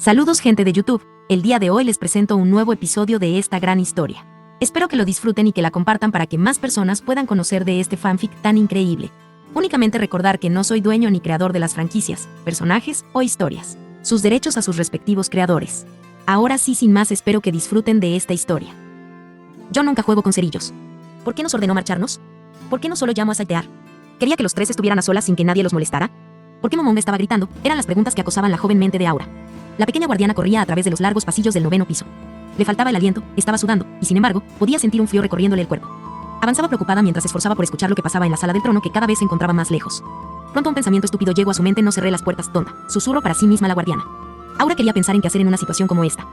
Saludos gente de YouTube, el día de hoy les presento un nuevo episodio de esta gran historia. Espero que lo disfruten y que la compartan para que más personas puedan conocer de este fanfic tan increíble. Únicamente recordar que no soy dueño ni creador de las franquicias, personajes o historias. Sus derechos a sus respectivos creadores. Ahora sí, sin más, espero que disfruten de esta historia. Yo nunca juego con cerillos. ¿Por qué nos ordenó marcharnos? ¿Por qué no solo llamo a saltear? ¿Quería que los tres estuvieran a solas sin que nadie los molestara? ¿Por qué Momonga estaba gritando? Eran las preguntas que acosaban la joven mente de Aura. La pequeña guardiana corría a través de los largos pasillos del 9º piso. Le faltaba el aliento, estaba sudando, y sin embargo, podía sentir un frío recorriéndole el cuerpo. Avanzaba preocupada mientras se esforzaba por escuchar lo que pasaba en la sala del trono, que cada vez se encontraba más lejos. Pronto un pensamiento estúpido llegó a su mente: no cerré las puertas, tonta. Susurró para sí misma la guardiana. Aura quería pensar en qué hacer en una situación como esta.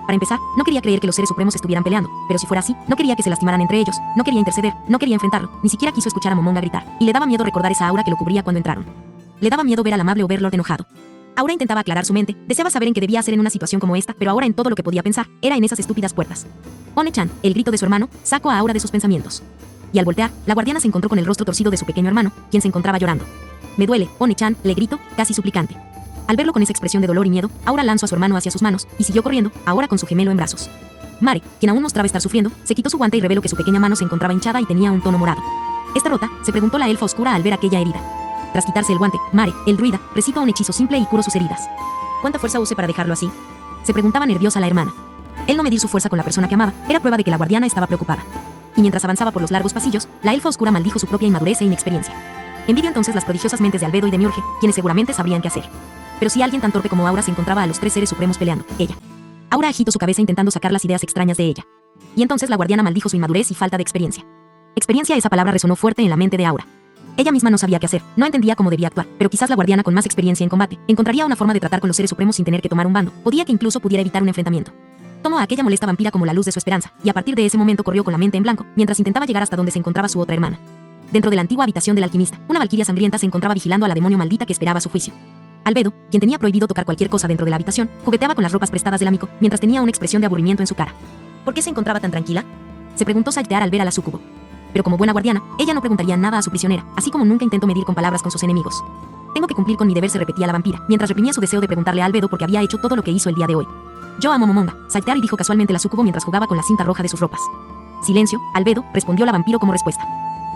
Para empezar, no quería creer que los seres supremos estuvieran peleando, pero si fuera así, no quería que se lastimaran entre ellos, no quería interceder, no quería enfrentarlo, ni siquiera quiso escuchar a Momonga gritar, y le daba miedo recordar esa aura que lo cubría cuando entraron. Le daba miedo ver al amable Overlord enojado. Aura intentaba aclarar su mente, deseaba saber en qué debía hacer en una situación como esta, pero ahora en todo lo que podía pensar, era en esas estúpidas puertas. One-chan, el grito de su hermano, sacó a Aura de sus pensamientos. Y al voltear, la guardiana se encontró con el rostro torcido de su pequeño hermano, quien se encontraba llorando. «Me duele, One-chan», le gritó, casi suplicante. Al verlo con esa expresión de dolor y miedo, Aura lanzó a su hermano hacia sus manos, y siguió corriendo, ahora con su gemelo en brazos. Mare, quien aún mostraba estar sufriendo, se quitó su guante y reveló que su pequeña mano se encontraba hinchada y tenía un tono morado. ¿Está rota?, se preguntó la elfa oscura al ver aquella herida. Tras quitarse el guante, Mare, el druida, recitó un hechizo simple y curó sus heridas. ¿Cuánta fuerza use para dejarlo así?, se preguntaba nerviosa la hermana. El no medir su fuerza con la persona que amaba era prueba de que la guardiana estaba preocupada. Y mientras avanzaba por los largos pasillos, la elfa oscura maldijo su propia inmadurez e inexperiencia. Envidió entonces las prodigiosas mentes de Albedo y de Miurge, quienes seguramente sabrían qué hacer. Pero si alguien tan torpe como Aura se encontraba a los tres seres supremos peleando, ella. Aura agitó su cabeza intentando sacar las ideas extrañas de ella. Y entonces la guardiana maldijo su inmadurez y falta de experiencia. Experiencia, esa palabra resonó fuerte en la mente de Aura. Ella misma no sabía qué hacer, no entendía cómo debía actuar, pero quizás la guardiana con más experiencia en combate encontraría una forma de tratar con los seres supremos sin tener que tomar un bando, podía que incluso pudiera evitar un enfrentamiento. Tomó a aquella molesta vampira como la luz de su esperanza, y a partir de ese momento corrió con la mente en blanco, mientras intentaba llegar hasta donde se encontraba su otra hermana. Dentro de la antigua habitación del alquimista, una valquiria sangrienta se encontraba vigilando a la demonio maldita que esperaba su juicio. Albedo, quien tenía prohibido tocar cualquier cosa dentro de la habitación, jugueteaba con las ropas prestadas del amigo, mientras tenía una expresión de aburrimiento en su cara. ¿Por qué se encontraba tan tranquila?, se preguntó saltear al ver a la súcubo. Pero como buena guardiana, ella no preguntaría nada a su prisionera, así como nunca intentó medir con palabras con sus enemigos. «Tengo que cumplir con mi deber», se repetía la vampira, mientras reprimía su deseo de preguntarle a Albedo por qué había hecho todo lo que hizo el día de hoy. «Yo amo Momonga», saltear y dijo casualmente la súcubo mientras jugaba con la cinta roja de sus ropas. «Silencio, Albedo», respondió la vampiro como respuesta.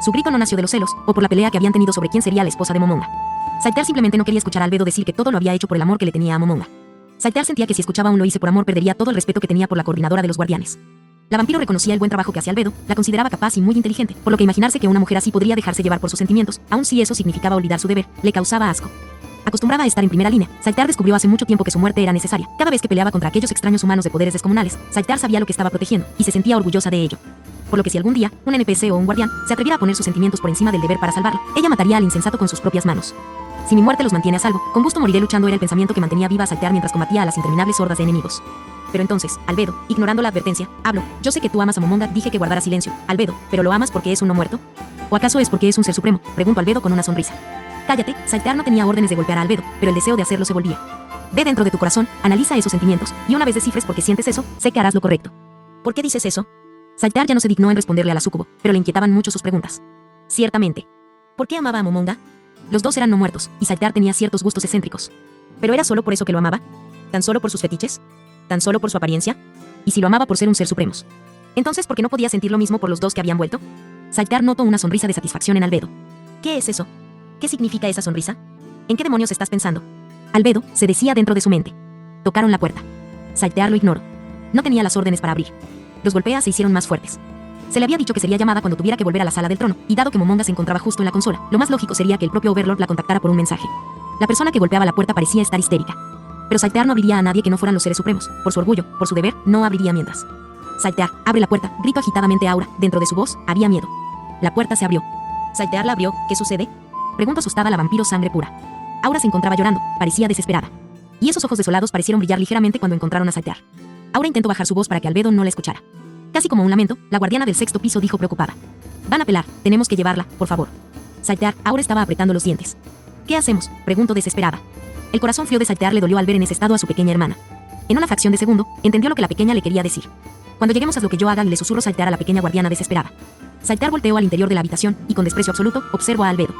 Su grito no nació de los celos, o por la pelea que habían tenido sobre quién sería la esposa de Momonga. Saltear simplemente no quería escuchar a Albedo decir que todo lo había hecho por el amor que le tenía a Momonga. Saltear sentía que si escuchaba un «lo hice por amor» perdería todo el respeto que tenía por la coordinadora de los guardianes. La vampiro reconocía el buen trabajo que hacía Albedo, la consideraba capaz y muy inteligente, por lo que imaginarse que una mujer así podría dejarse llevar por sus sentimientos, aun si eso significaba olvidar su deber, le causaba asco. Acostumbrada a estar en primera línea, Saltear descubrió hace mucho tiempo que su muerte era necesaria. Cada vez que peleaba contra aquellos extraños humanos de poderes descomunales, Saltear sabía lo que estaba protegiendo, y se sentía orgullosa de ello. Por lo que si algún día, un NPC o un guardián, se atreviera a poner sus sentimientos por encima del deber para salvarlo, ella mataría al insensato con sus propias manos. Si mi muerte los mantiene a salvo, con gusto moriré luchando, era el pensamiento que mantenía viva a Saltear mientras combatía a las interminables hordas de enemigos. Pero entonces, Albedo, ignorando la advertencia, habló. «Yo sé que tú amas a Momonga», dije que guardara silencio. «Albedo, ¿pero lo amas porque es un no muerto? ¿O acaso es porque es un ser supremo?», preguntó Albedo con una sonrisa. «Cállate», Saltear no tenía órdenes de golpear a Albedo, pero el deseo de hacerlo se volvía. «Ve dentro de tu corazón, analiza esos sentimientos, y una vez descifres por qué sientes eso, sé que harás lo correcto». «¿Por qué dices eso?», Saltear ya no se dignó en responderle a la súcubo, pero le inquietaban mucho sus preguntas. Ciertamente. ¿Por qué amaba a Momonga? Los dos eran no muertos, y Saltear tenía ciertos gustos excéntricos. ¿Pero era solo por eso que lo amaba? ¿Tan solo por sus fetiches? ¿Tan solo por su apariencia? ¿Y si lo amaba por ser un ser supremos? Entonces, ¿por qué no podía sentir lo mismo por los dos que habían vuelto? Saltear notó una sonrisa de satisfacción en Albedo. ¿Qué es eso? ¿Qué significa esa sonrisa? ¿En qué demonios estás pensando? Albedo, se decía dentro de su mente. Tocaron la puerta. Saltear lo ignoró. No tenía las órdenes para abrir. Los golpeas se hicieron más fuertes. Se le había dicho que sería llamada cuando tuviera que volver a la sala del trono, y dado que Momonga se encontraba justo en la consola, lo más lógico sería que el propio Overlord la contactara por un mensaje. La persona que golpeaba la puerta parecía estar histérica. Pero Saltear no abriría a nadie que no fueran los seres supremos. Por su orgullo, por su deber, no abriría mientras. «Saltear, abre la puerta», gritó agitadamente Aura. Dentro de su voz había miedo. La puerta se abrió. Saltear la abrió. «¿Qué sucede?», preguntó asustada la vampiro sangre pura. Aura se encontraba llorando, parecía desesperada. Y esos ojos desolados parecieron brillar ligeramente cuando encontraron a Saltear. Aura intentó bajar su voz para que Albedo no la escuchara. Casi como un lamento, la guardiana del 6º piso dijo preocupada. «Van a pelar, tenemos que llevarla, por favor». Saltear, Aura estaba apretando los dientes. «¿Qué hacemos?», preguntó desesperada. El corazón frío de Saltear le dolió al ver en ese estado a su pequeña hermana. En una fracción de segundo, entendió lo que la pequeña le quería decir. «Cuando lleguemos haz lo que yo haga», le susurró Saltear a la pequeña guardiana desesperada. Saltear volteó al interior de la habitación, y con desprecio absoluto, observó a Albedo.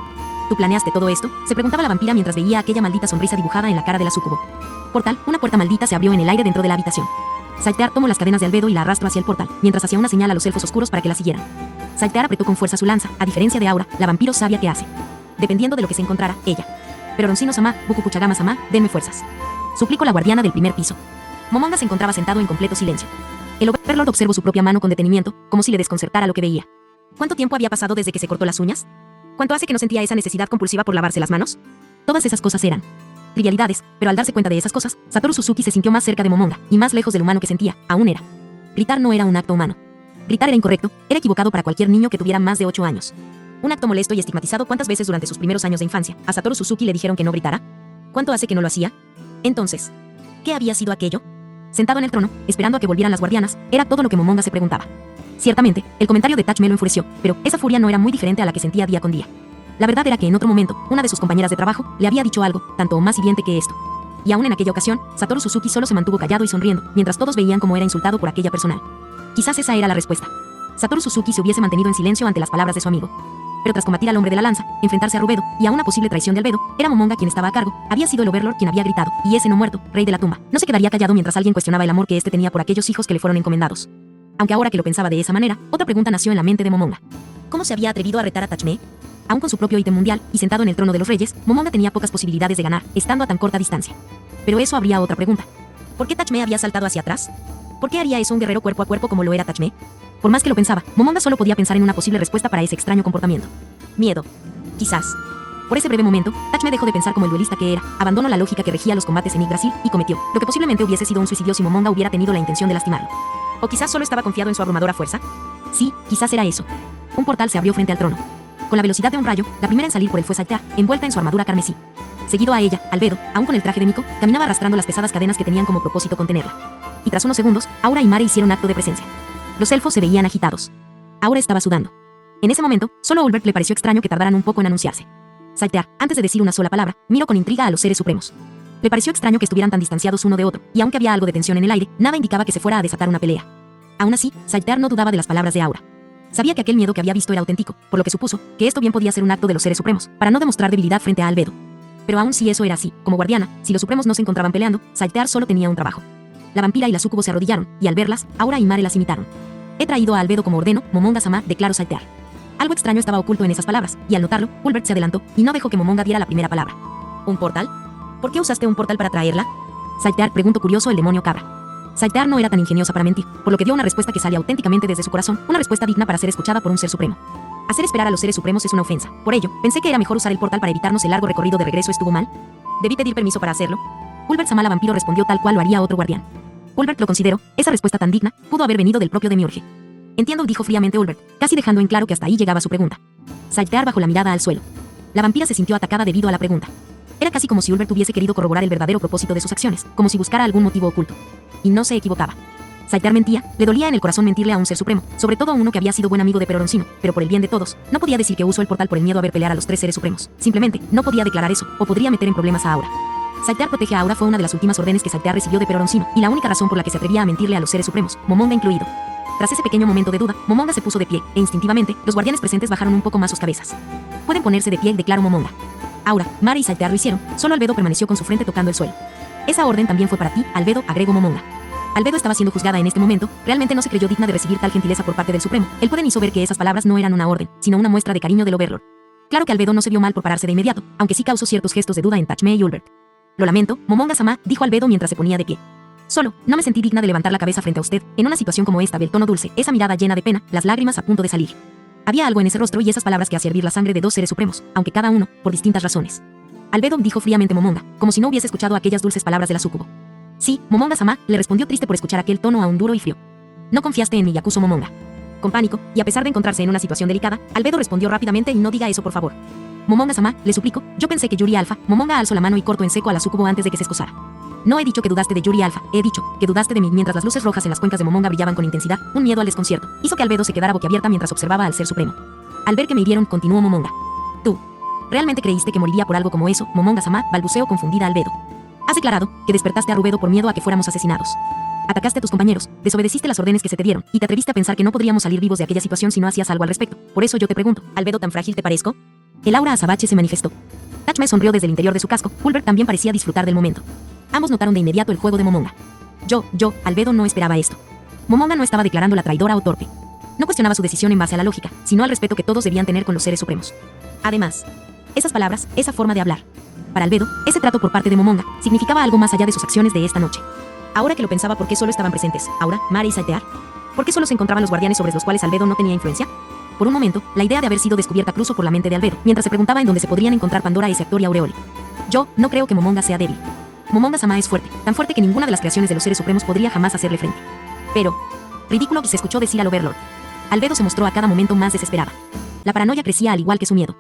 «¿Tú planeaste todo esto?», se preguntaba la vampira mientras veía aquella maldita sonrisa dibujada en la cara de la súcubo. Portal, una puerta maldita se abrió en el aire dentro de la habitación. Saltear tomó las cadenas de Albedo y la arrastró hacia el portal, mientras hacía una señal a los elfos oscuros para que la siguieran. Saltear apretó con fuerza su lanza, a diferencia de Aura, la vampiro sabia que hace. Dependiendo de lo que se encontrara, ella. Pero Roncino-sama, Bukukuchagama-sama, denme fuerzas. Suplicó la guardiana del primer piso. Momonga se encontraba sentado en completo silencio. El Overlord observó su propia mano con detenimiento, como si le desconcertara lo que veía. ¿Cuánto tiempo había pasado desde que se cortó las uñas? ¿Cuánto hace que no sentía esa necesidad compulsiva por lavarse las manos? Todas esas cosas eran trivialidades, pero al darse cuenta de esas cosas, Satoru Suzuki se sintió más cerca de Momonga, y más lejos del humano que sentía, aún era. Gritar no era un acto humano. Gritar era incorrecto, era equivocado para cualquier niño que tuviera más de 8 años. Un acto molesto y estigmatizado. ¿Cuántas veces durante sus primeros años de infancia a Satoru Suzuki le dijeron que no gritara? ¿Cuánto hace que no lo hacía? Entonces, ¿qué había sido aquello? Sentado en el trono, esperando a que volvieran las guardianas, era todo lo que Momonga se preguntaba. Ciertamente, el comentario de Tachme lo enfureció, pero esa furia no era muy diferente a la que sentía día con día. La verdad era que en otro momento, una de sus compañeras de trabajo le había dicho algo, tanto o más hiriente que esto. Y aún en aquella ocasión, Satoru Suzuki solo se mantuvo callado y sonriendo, mientras todos veían cómo era insultado por aquella personal. Quizás esa era la respuesta. Satoru Suzuki se hubiese mantenido en silencio ante las palabras de su amigo. Pero tras combatir al hombre de la lanza, enfrentarse a Rubedo, y a una posible traición de Albedo, era Momonga quien estaba a cargo, había sido el Overlord quien había gritado, y ese no muerto, rey de la tumba, no se quedaría callado mientras alguien cuestionaba el amor que éste tenía por aquellos hijos que le fueron encomendados. Aunque ahora que lo pensaba de esa manera, otra pregunta nació en la mente de Momonga. ¿Cómo se había atrevido a retar a Tachme? Aún con su propio ítem mundial, y sentado en el trono de los reyes, Momonga tenía pocas posibilidades de ganar, estando a tan corta distancia. Pero eso habría otra pregunta. ¿Por qué Tachme había saltado hacia atrás? ¿Por qué haría eso un guerrero cuerpo a cuerpo como lo era Tachme? Por más que lo pensaba, Momonga solo podía pensar en una posible respuesta para ese extraño comportamiento. Miedo. Quizás. Por ese breve momento, Tachme dejó de pensar como el duelista que era, abandonó la lógica que regía los combates en Yggdrasil, y cometió lo que posiblemente hubiese sido un suicidio si Momonga hubiera tenido la intención de lastimarlo. ¿O quizás solo estaba confiado en su abrumadora fuerza? Sí, quizás era eso. Un portal se abrió frente al trono. Con la velocidad de un rayo, la primera en salir por él fue Saltear, envuelta en su armadura carmesí. Seguido a ella, Albedo, aún con el traje de Miko, caminaba arrastrando las pesadas cadenas que tenían como propósito contenerla. Y tras unos segundos, Aura y Mare hicieron acto de presencia. Los elfos se veían agitados. Aura estaba sudando. En ese momento, solo a Ulbert le pareció extraño que tardaran un poco en anunciarse. Saltear, antes de decir una sola palabra, miró con intriga a los seres supremos. Le pareció extraño que estuvieran tan distanciados uno de otro, y aunque había algo de tensión en el aire, nada indicaba que se fuera a desatar una pelea. Aún así, Saltear no dudaba de las palabras de Aura. Sabía que aquel miedo que había visto era auténtico, por lo que supuso que esto bien podía ser un acto de los seres supremos, para no demostrar debilidad frente a Albedo. Pero aun si eso era así, como guardiana, si los supremos no se encontraban peleando, Saltear solo tenía un trabajo. La vampira y la súcubo se arrodillaron, y al verlas, Aura y Mare las imitaron. He traído a Albedo como ordeno, Momonga-sama, declaró Saltear. Algo extraño estaba oculto en esas palabras, y al notarlo, Ulbert se adelantó, y no dejó que Momonga diera la primera palabra. ¿Un portal? ¿Por qué usaste un portal para traerla? Saltear, preguntó curioso el demonio cabra. Saltear no era tan ingeniosa para mentir, por lo que dio una respuesta que sale auténticamente desde su corazón, una respuesta digna para ser escuchada por un ser supremo. Hacer esperar a los seres supremos es una ofensa. Por ello, pensé que era mejor usar el portal para evitarnos el largo recorrido de regreso. ¿Estuvo mal? ¿Debí pedir permiso para hacerlo? Ulbert-sama la vampiro respondió tal cual lo haría otro guardián. Ulbert lo consideró, esa respuesta tan digna, pudo haber venido del propio Demiurge. Entiendo, dijo fríamente Ulbert, casi dejando en claro que hasta ahí llegaba su pregunta. Saltear bajó la mirada al suelo. La vampira se sintió atacada debido a la pregunta. Era casi como si Ulbert hubiese querido corroborar el verdadero propósito de sus acciones, como si buscara algún motivo oculto. Y no se equivocaba. Saltear mentía, le dolía en el corazón mentirle a un ser supremo, sobre todo a uno que había sido buen amigo de Peroroncino, pero por el bien de todos, no podía decir que usó el portal por el miedo a ver pelear a los tres seres supremos. Simplemente, no podía declarar eso, o podría meter en problemas a Aura. Saltear protege a Aura fue una de las últimas órdenes que Saltear recibió de Peroroncino, y la única razón por la que se atrevía a mentirle a los seres supremos, Momonga incluido. Tras ese pequeño momento de duda, Momonga se puso de pie, e instintivamente, los guardianes presentes bajaron un poco más sus cabezas. Pueden ponerse de pie, declaró Momonga. Aura, Mare y Saltear lo hicieron, solo Albedo permaneció con su frente tocando el suelo. Esa orden también fue para ti, Albedo, agregó Momonga. Albedo estaba siendo juzgada en este momento, realmente no se creyó digna de recibir tal gentileza por parte del Supremo. El Poden hizo ver que esas palabras no eran una orden, sino una muestra de cariño del Overlord. Claro que Albedo no se vio mal por pararse de inmediato, aunque sí causó ciertos gestos de duda en Tachme y Ulbert. Lo lamento, Momonga-sama, dijo Albedo mientras se ponía de pie. Solo, no me sentí digna de levantar la cabeza frente a usted, en una situación como esta. El tono dulce, esa mirada llena de pena, las lágrimas a punto de salir. Había algo en ese rostro y esas palabras que hacía hervir la sangre de dos seres supremos, aunque cada uno, por distintas razones. Albedo, dijo fríamente Momonga, como si no hubiese escuchado aquellas dulces palabras de la súcubo. Sí, Momonga-sama, le respondió triste por escuchar aquel tono aún duro y frío. No confiaste en mi Yakuzo Momonga. Con pánico, y a pesar de encontrarse en una situación delicada, Albedo respondió rápidamente y no diga eso por favor. Momonga-sama, le suplico, yo pensé que Yuri Alpha. Momonga alzó la mano y cortó en seco a la súcubo antes de que se excusara. No he dicho que dudaste de Yuri Alpha, he dicho que dudaste de mí. Mientras las luces rojas en las cuencas de Momonga brillaban con intensidad, un miedo al desconcierto hizo que Albedo se quedara boquiabierta mientras observaba al ser supremo. Al ver que me hirieron, continuó Momonga. Tú, ¿realmente creíste que moriría por algo como eso? Momonga-sama, balbuceó confundida Albedo. Has declarado que despertaste a Rubedo por miedo a que fuéramos asesinados. Atacaste a tus compañeros, desobedeciste las órdenes que se te dieron, y te atreviste a pensar que no podríamos salir vivos de aquella situación si no hacías algo al respecto. Por eso yo te pregunto, ¿Albedo tan frágil te parezco? El aura azabache se manifestó. Tachme sonrió desde el interior de su casco. Ulbert también parecía disfrutar del momento. Ambos notaron de inmediato el juego de Momonga. Albedo no esperaba esto. Momonga no estaba declarando la traidora o torpe. No cuestionaba su decisión en base a la lógica, sino al respeto que todos debían tener con los seres supremos. Además, esas palabras, esa forma de hablar. Para Albedo, ese trato por parte de Momonga significaba algo más allá de sus acciones de esta noche. Ahora que lo pensaba, ¿por qué solo estaban presentes Aura, Mare y Saltear? ¿Por qué solo se encontraban los guardianes sobre los cuales Albedo no tenía influencia? Por un momento, la idea de haber sido descubierta cruzó por la mente de Albedo, mientras se preguntaba en dónde se podrían encontrar Pandora, ese actor y Aureole. Yo no creo que Momonga sea débil. Momonga-sama es fuerte, tan fuerte que ninguna de las creaciones de los seres supremos podría jamás hacerle frente. Pero, ridículo, se escuchó decir al Overlord. Albedo se mostró a cada momento más desesperada. La paranoia crecía al igual que su miedo.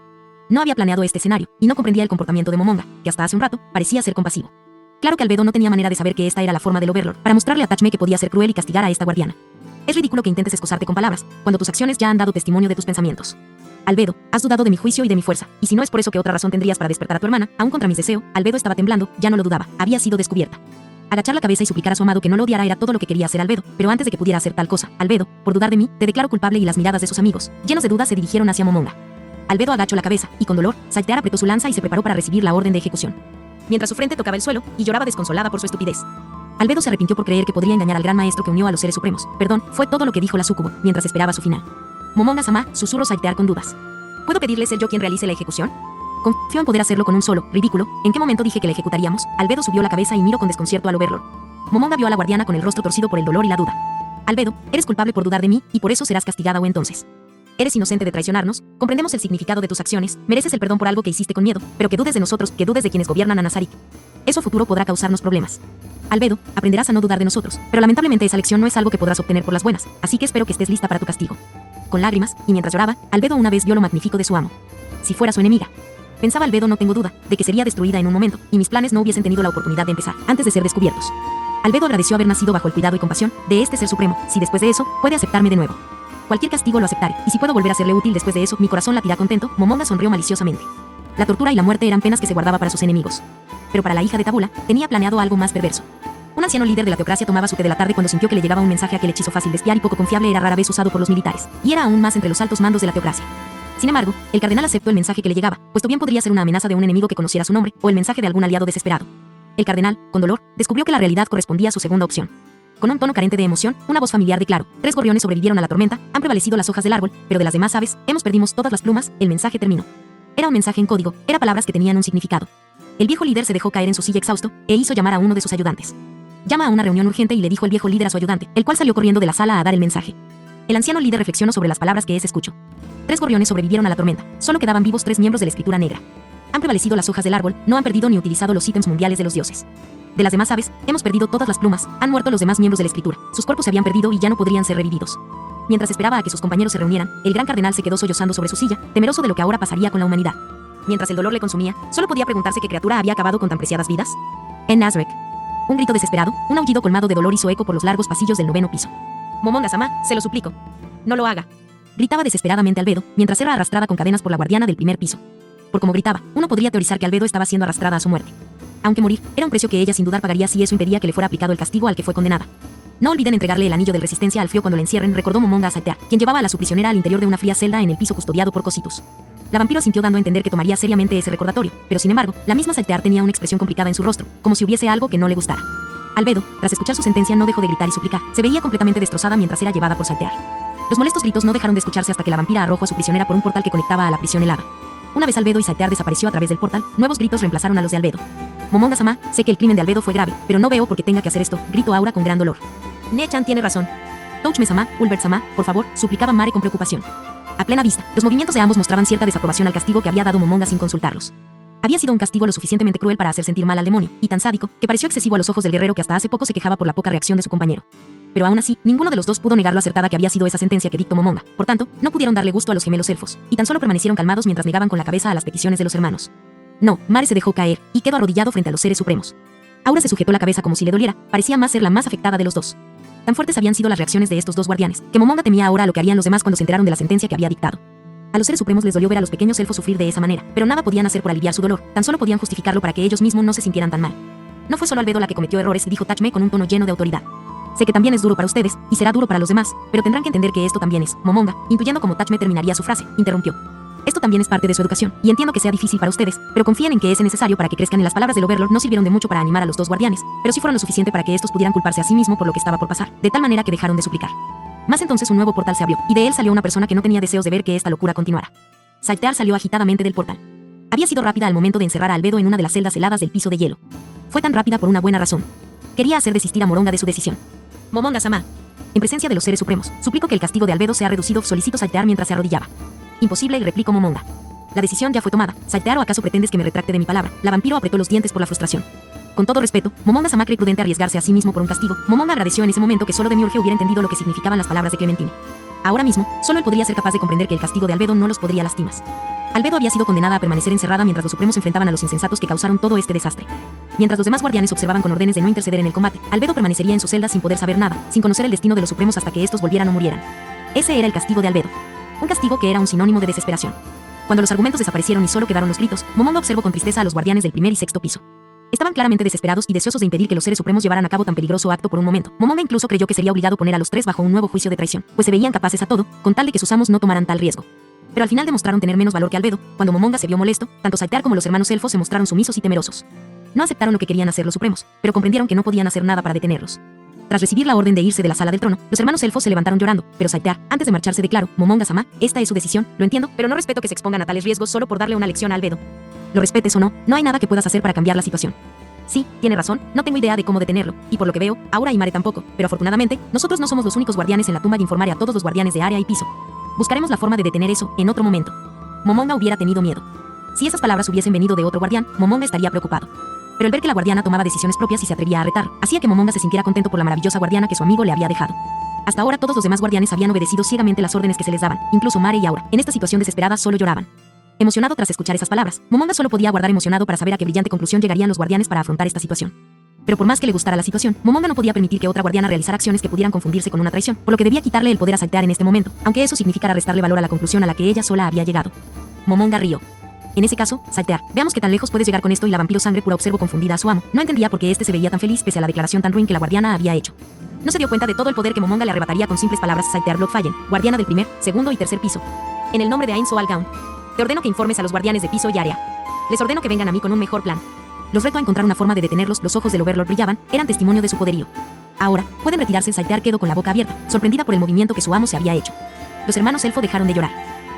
No había planeado este escenario, y no comprendía el comportamiento de Momonga, que hasta hace un rato parecía ser compasivo. Claro que Albedo no tenía manera de saber que esta era la forma del Overlord, para mostrarle a Tachme que podía ser cruel y castigar a esta guardiana. Es ridículo que intentes excusarte con palabras, cuando tus acciones ya han dado testimonio de tus pensamientos. Albedo, has dudado de mi juicio y de mi fuerza, y si no es por eso, ¿qué otra razón tendrías para despertar a tu hermana? Aún contra mis deseos, Albedo estaba temblando, ya no lo dudaba, había sido descubierta. Agachar la cabeza y suplicar a su amado que no lo odiara era todo lo que quería hacer Albedo, pero antes de que pudiera hacer tal cosa, Albedo, por dudar de mí, te declaro culpable, y las miradas de sus amigos, llenos de dudas, se dirigieron hacia Momonga. Albedo agachó la cabeza, y con dolor, Saltear apretó su lanza y se preparó para recibir la orden de ejecución. Mientras su frente tocaba el suelo, y lloraba desconsolada por su estupidez. Albedo se arrepintió por creer que podría engañar al gran maestro que unió a los seres supremos. Perdón, fue todo lo que dijo la súcubo, mientras esperaba su final. Momonga-sama, susurró Saltear con dudas. ¿Puedo pedirle ser yo quien realice la ejecución? Confío en poder hacerlo con un solo. Ridículo, ¿en qué momento dije que la ejecutaríamos? Albedo subió la cabeza y miró con desconcierto al Overlord. Momonga vio a la guardiana con el rostro torcido por el dolor y la duda. Albedo, eres culpable por dudar de mí, y por eso serás castigada, o entonces. Eres inocente de traicionarnos, comprendemos el significado de tus acciones, mereces el perdón por algo que hiciste con miedo, pero que dudes de nosotros, que dudes de quienes gobiernan a Nazarik. Eso a futuro podrá causarnos problemas. Albedo, aprenderás a no dudar de nosotros, pero lamentablemente esa lección no es algo que podrás obtener por las buenas, así que espero que estés lista para tu castigo. Con lágrimas, y mientras lloraba, Albedo una vez vio lo magnífico de su amo. Si fuera su enemiga. Pensaba Albedo, no tengo duda de que sería destruida en un momento, y mis planes no hubiesen tenido la oportunidad de empezar, antes de ser descubiertos. Albedo agradeció haber nacido bajo el cuidado y compasión de este ser supremo, si después de eso, puede aceptarme de nuevo. Cualquier castigo lo aceptaré, y si puedo volver a serle útil después de eso, mi corazón latirá contento. Momonga sonrió maliciosamente. La tortura y la muerte eran penas que se guardaba para sus enemigos. Pero para la hija de Tabula, tenía planeado algo más perverso. Un anciano líder de la teocracia tomaba su té de la tarde cuando sintió que le llegaba un mensaje. Aquel hechizo fácil de espiar y poco confiable era rara vez usado por los militares, y era aún más entre los altos mandos de la teocracia. Sin embargo, el cardenal aceptó el mensaje que le llegaba, puesto bien podría ser una amenaza de un enemigo que conociera su nombre, o el mensaje de algún aliado desesperado. El cardenal, con dolor, descubrió que la realidad correspondía a su segunda opción. Con un tono carente de emoción, una voz familiar declaró: 3 gorriones sobrevivieron a la tormenta, han prevalecido las hojas del árbol, pero de las demás aves, perdimos todas las plumas. El mensaje terminó. Era un mensaje en código, era palabras que tenían un significado. El viejo líder se dejó caer en su silla exhausto, e hizo llamar a uno de sus ayudantes. Llama a una reunión urgente, y le dijo el viejo líder a su ayudante, el cual salió corriendo de la sala a dar el mensaje. El anciano líder reflexionó sobre las palabras que escuchó. 3 gorriones sobrevivieron a la tormenta, solo quedaban vivos 3 miembros de la escritura negra. Han prevalecido las hojas del árbol, no han perdido ni utilizado los ítems mundiales de los dioses. De las demás aves, hemos perdido todas las plumas, han muerto los demás miembros de la escritura, sus cuerpos se habían perdido y ya no podrían ser revividos. Mientras esperaba a que sus compañeros se reunieran, el gran cardenal se quedó sollozando sobre su silla, temeroso de lo que ahora pasaría con la humanidad. Mientras el dolor le consumía, solo podía preguntarse qué criatura había acabado con tan preciadas vidas. En Nazarek. Un grito desesperado, un aullido colmado de dolor hizo eco por los largos pasillos del 9º piso. Momonga-sama, se lo suplico. No lo haga. Gritaba desesperadamente Albedo, mientras era arrastrada con cadenas por la guardiana del primer piso. Por como gritaba, uno podría teorizar que Albedo estaba siendo arrastrada a su muerte. Aunque morir era un precio que ella sin dudar pagaría si eso impedía que le fuera aplicado el castigo al que fue condenada. No olviden entregarle el anillo de resistencia al frío cuando la encierren, recordó Momonga a Saltear, quien llevaba a su prisionera al interior de una fría celda en el piso custodiado por Cositus. La vampiro sintió, dando a entender que tomaría seriamente ese recordatorio, pero sin embargo, la misma Saltear tenía una expresión complicada en su rostro, como si hubiese algo que no le gustara. Albedo, tras escuchar su sentencia, no dejó de gritar y suplicar, se veía completamente destrozada mientras era llevada por Saltear. Los molestos gritos no dejaron de escucharse hasta que la vampira arrojó a su prisionera por un portal que conectaba a la prisión helada. Una vez Albedo y Saltear desapareció a través del portal, nuevos gritos reemplazaron a los de Albedo. Momonga-sama, sé que el crimen de Albedo fue grave, pero no veo por qué tenga que hacer esto, gritó Aura con gran dolor. Ne-chan tiene razón. Touchme-sama, Ulbert-sama, por favor, suplicaba Mare con preocupación. A plena vista, los movimientos de ambos mostraban cierta desaprobación al castigo que había dado Momonga sin consultarlos. Había sido un castigo lo suficientemente cruel para hacer sentir mal al demonio, y tan sádico, que pareció excesivo a los ojos del guerrero que hasta hace poco se quejaba por la poca reacción de su compañero. Pero aún así, ninguno de los dos pudo negar lo acertada que había sido esa sentencia que dictó Momonga. Por tanto, no pudieron darle gusto a los gemelos elfos, y tan solo permanecieron calmados mientras negaban con la cabeza a las peticiones de los hermanos. No, Mare se dejó caer, y quedó arrodillado frente a los seres supremos. Aura se sujetó la cabeza como si le doliera, parecía más ser la más afectada de los dos. Tan fuertes habían sido las reacciones de estos dos guardianes, que Momonga temía ahora a lo que harían los demás cuando se enteraron de la sentencia que había dictado. A los seres supremos les dolió ver a los pequeños elfos sufrir de esa manera, pero nada podían hacer por aliviar su dolor, tan solo podían justificarlo para que ellos mismos no se sintieran tan mal. No fue solo Albedo la que cometió errores, dijo Tachme con un tono lleno de autoridad. Sé que también es duro para ustedes, y será duro para los demás, pero tendrán que entender que esto también es, Momonga, intuyendo como Tachme terminaría su frase, interrumpió. Esto también es parte de su educación, y entiendo que sea difícil para ustedes, pero confíen en que es necesario para que crezcan. Y las palabras del Overlord no sirvieron de mucho para animar a los dos guardianes, pero sí fueron lo suficiente para que estos pudieran culparse a sí mismo por lo que estaba por pasar, de tal manera que dejaron de suplicar. Más entonces un nuevo portal se abrió, y de él salió una persona que no tenía deseos de ver que esta locura continuara. Saltear salió agitadamente del portal. Había sido rápida al momento de encerrar a Albedo en una de las celdas heladas del piso de hielo. Fue tan rápida por una buena razón. Quería hacer desistir a Momonga de su decisión. Momonga-sama. En presencia de los seres supremos, suplico que el castigo de Albedo sea reducido. Solicito Saltear mientras se arrodillaba. Imposible, replicó Momonga. La decisión ya fue tomada. ¿Saltear o acaso pretendes que me retracte de mi palabra? La vampiro apretó los dientes por la frustración. Con todo respeto, Momonga-sama cree prudente arriesgarse a sí mismo por un castigo. Momonga agradeció en ese momento que solo Demiurge hubiera entendido lo que significaban las palabras de Clementine. Ahora mismo, solo él podría ser capaz de comprender que el castigo de Albedo no los podría lastimar. Albedo había sido condenada a permanecer encerrada mientras los supremos enfrentaban a los insensatos que causaron todo este desastre. Mientras los demás guardianes observaban con órdenes de no interceder en el combate, Albedo permanecería en su celda sin poder saber nada, sin conocer el destino de los supremos hasta que estos volvieran o murieran. Ese era el castigo de Albedo. Un castigo que era un sinónimo de desesperación. Cuando los argumentos desaparecieron y solo quedaron los gritos, Momonga observó con tristeza a los guardianes del primer y sexto piso. Estaban claramente desesperados y deseosos de impedir que los seres supremos llevaran a cabo tan peligroso acto por un momento. Momonga incluso creyó que sería obligado poner a los tres bajo un nuevo juicio de traición, pues se veían capaces a todo, con tal de que sus amos no tomaran tal riesgo. Pero al final demostraron tener menos valor que Albedo. Cuando Momonga se vio molesto, tanto Saltear como los hermanos elfos se mostraron sumisos y temerosos. No aceptaron lo que querían hacer los supremos, pero comprendieron que no podían hacer nada para detenerlos. Tras recibir la orden de irse de la sala del trono, los hermanos elfos se levantaron llorando, pero Saltear, antes de marcharse, declaró: Momonga-sama, esta es su decisión, lo entiendo, pero no respeto que se expongan a tales riesgos solo por darle una lección a Albedo. Lo respetes o no, no hay nada que puedas hacer para cambiar la situación. Sí, tiene razón, no tengo idea de cómo detenerlo, y por lo que veo, Aura y Mare tampoco, pero afortunadamente, nosotros no somos los únicos guardianes en la tumba y informaré a todos los guardianes de área y piso. Buscaremos la forma de detener eso, en otro momento. Momonga hubiera tenido miedo. Si esas palabras hubiesen venido de otro guardián, Momonga estaría preocupado. Pero el ver que la guardiana tomaba decisiones propias y se atrevía a retar, hacía que Momonga se sintiera contento por la maravillosa guardiana que su amigo le había dejado. Hasta ahora todos los demás guardianes habían obedecido ciegamente las órdenes que se les daban, incluso Mare y Aura. En esta situación desesperada solo lloraban. Emocionado tras escuchar esas palabras, Momonga solo podía aguardar emocionado para saber a qué brillante conclusión llegarían los guardianes para afrontar esta situación. Pero por más que le gustara la situación, Momonga no podía permitir que otra guardiana realizara acciones que pudieran confundirse con una traición, por lo que debía quitarle el poder a Saltear en este momento, aunque eso significara restarle valor a la conclusión a la que ella sola había llegado. Momonga rió. En ese caso, Saltear, veamos qué tan lejos puedes llegar con esto. Y la vampiro sangre pura observó confundida a su amo. No entendía por qué este se veía tan feliz pese a la declaración tan ruin que la guardiana había hecho. No se dio cuenta de todo el poder que Momonga le arrebataría con simples palabras. Saltear Bloodfallen, guardiana del primer, segundo y tercer piso. En el nombre de Ain Soal Gaun, te ordeno que informes a los guardianes de piso y área. Les ordeno que vengan a mí con un mejor plan. Los reto a encontrar una forma de detenerlos. Los ojos del Overlord brillaban, eran testimonio de su poderío. Ahora, pueden retirarse. Saltear quedó con la boca abierta, sorprendida por el movimiento que su amo se había hecho. Los hermanos elfo dejaron de llorar.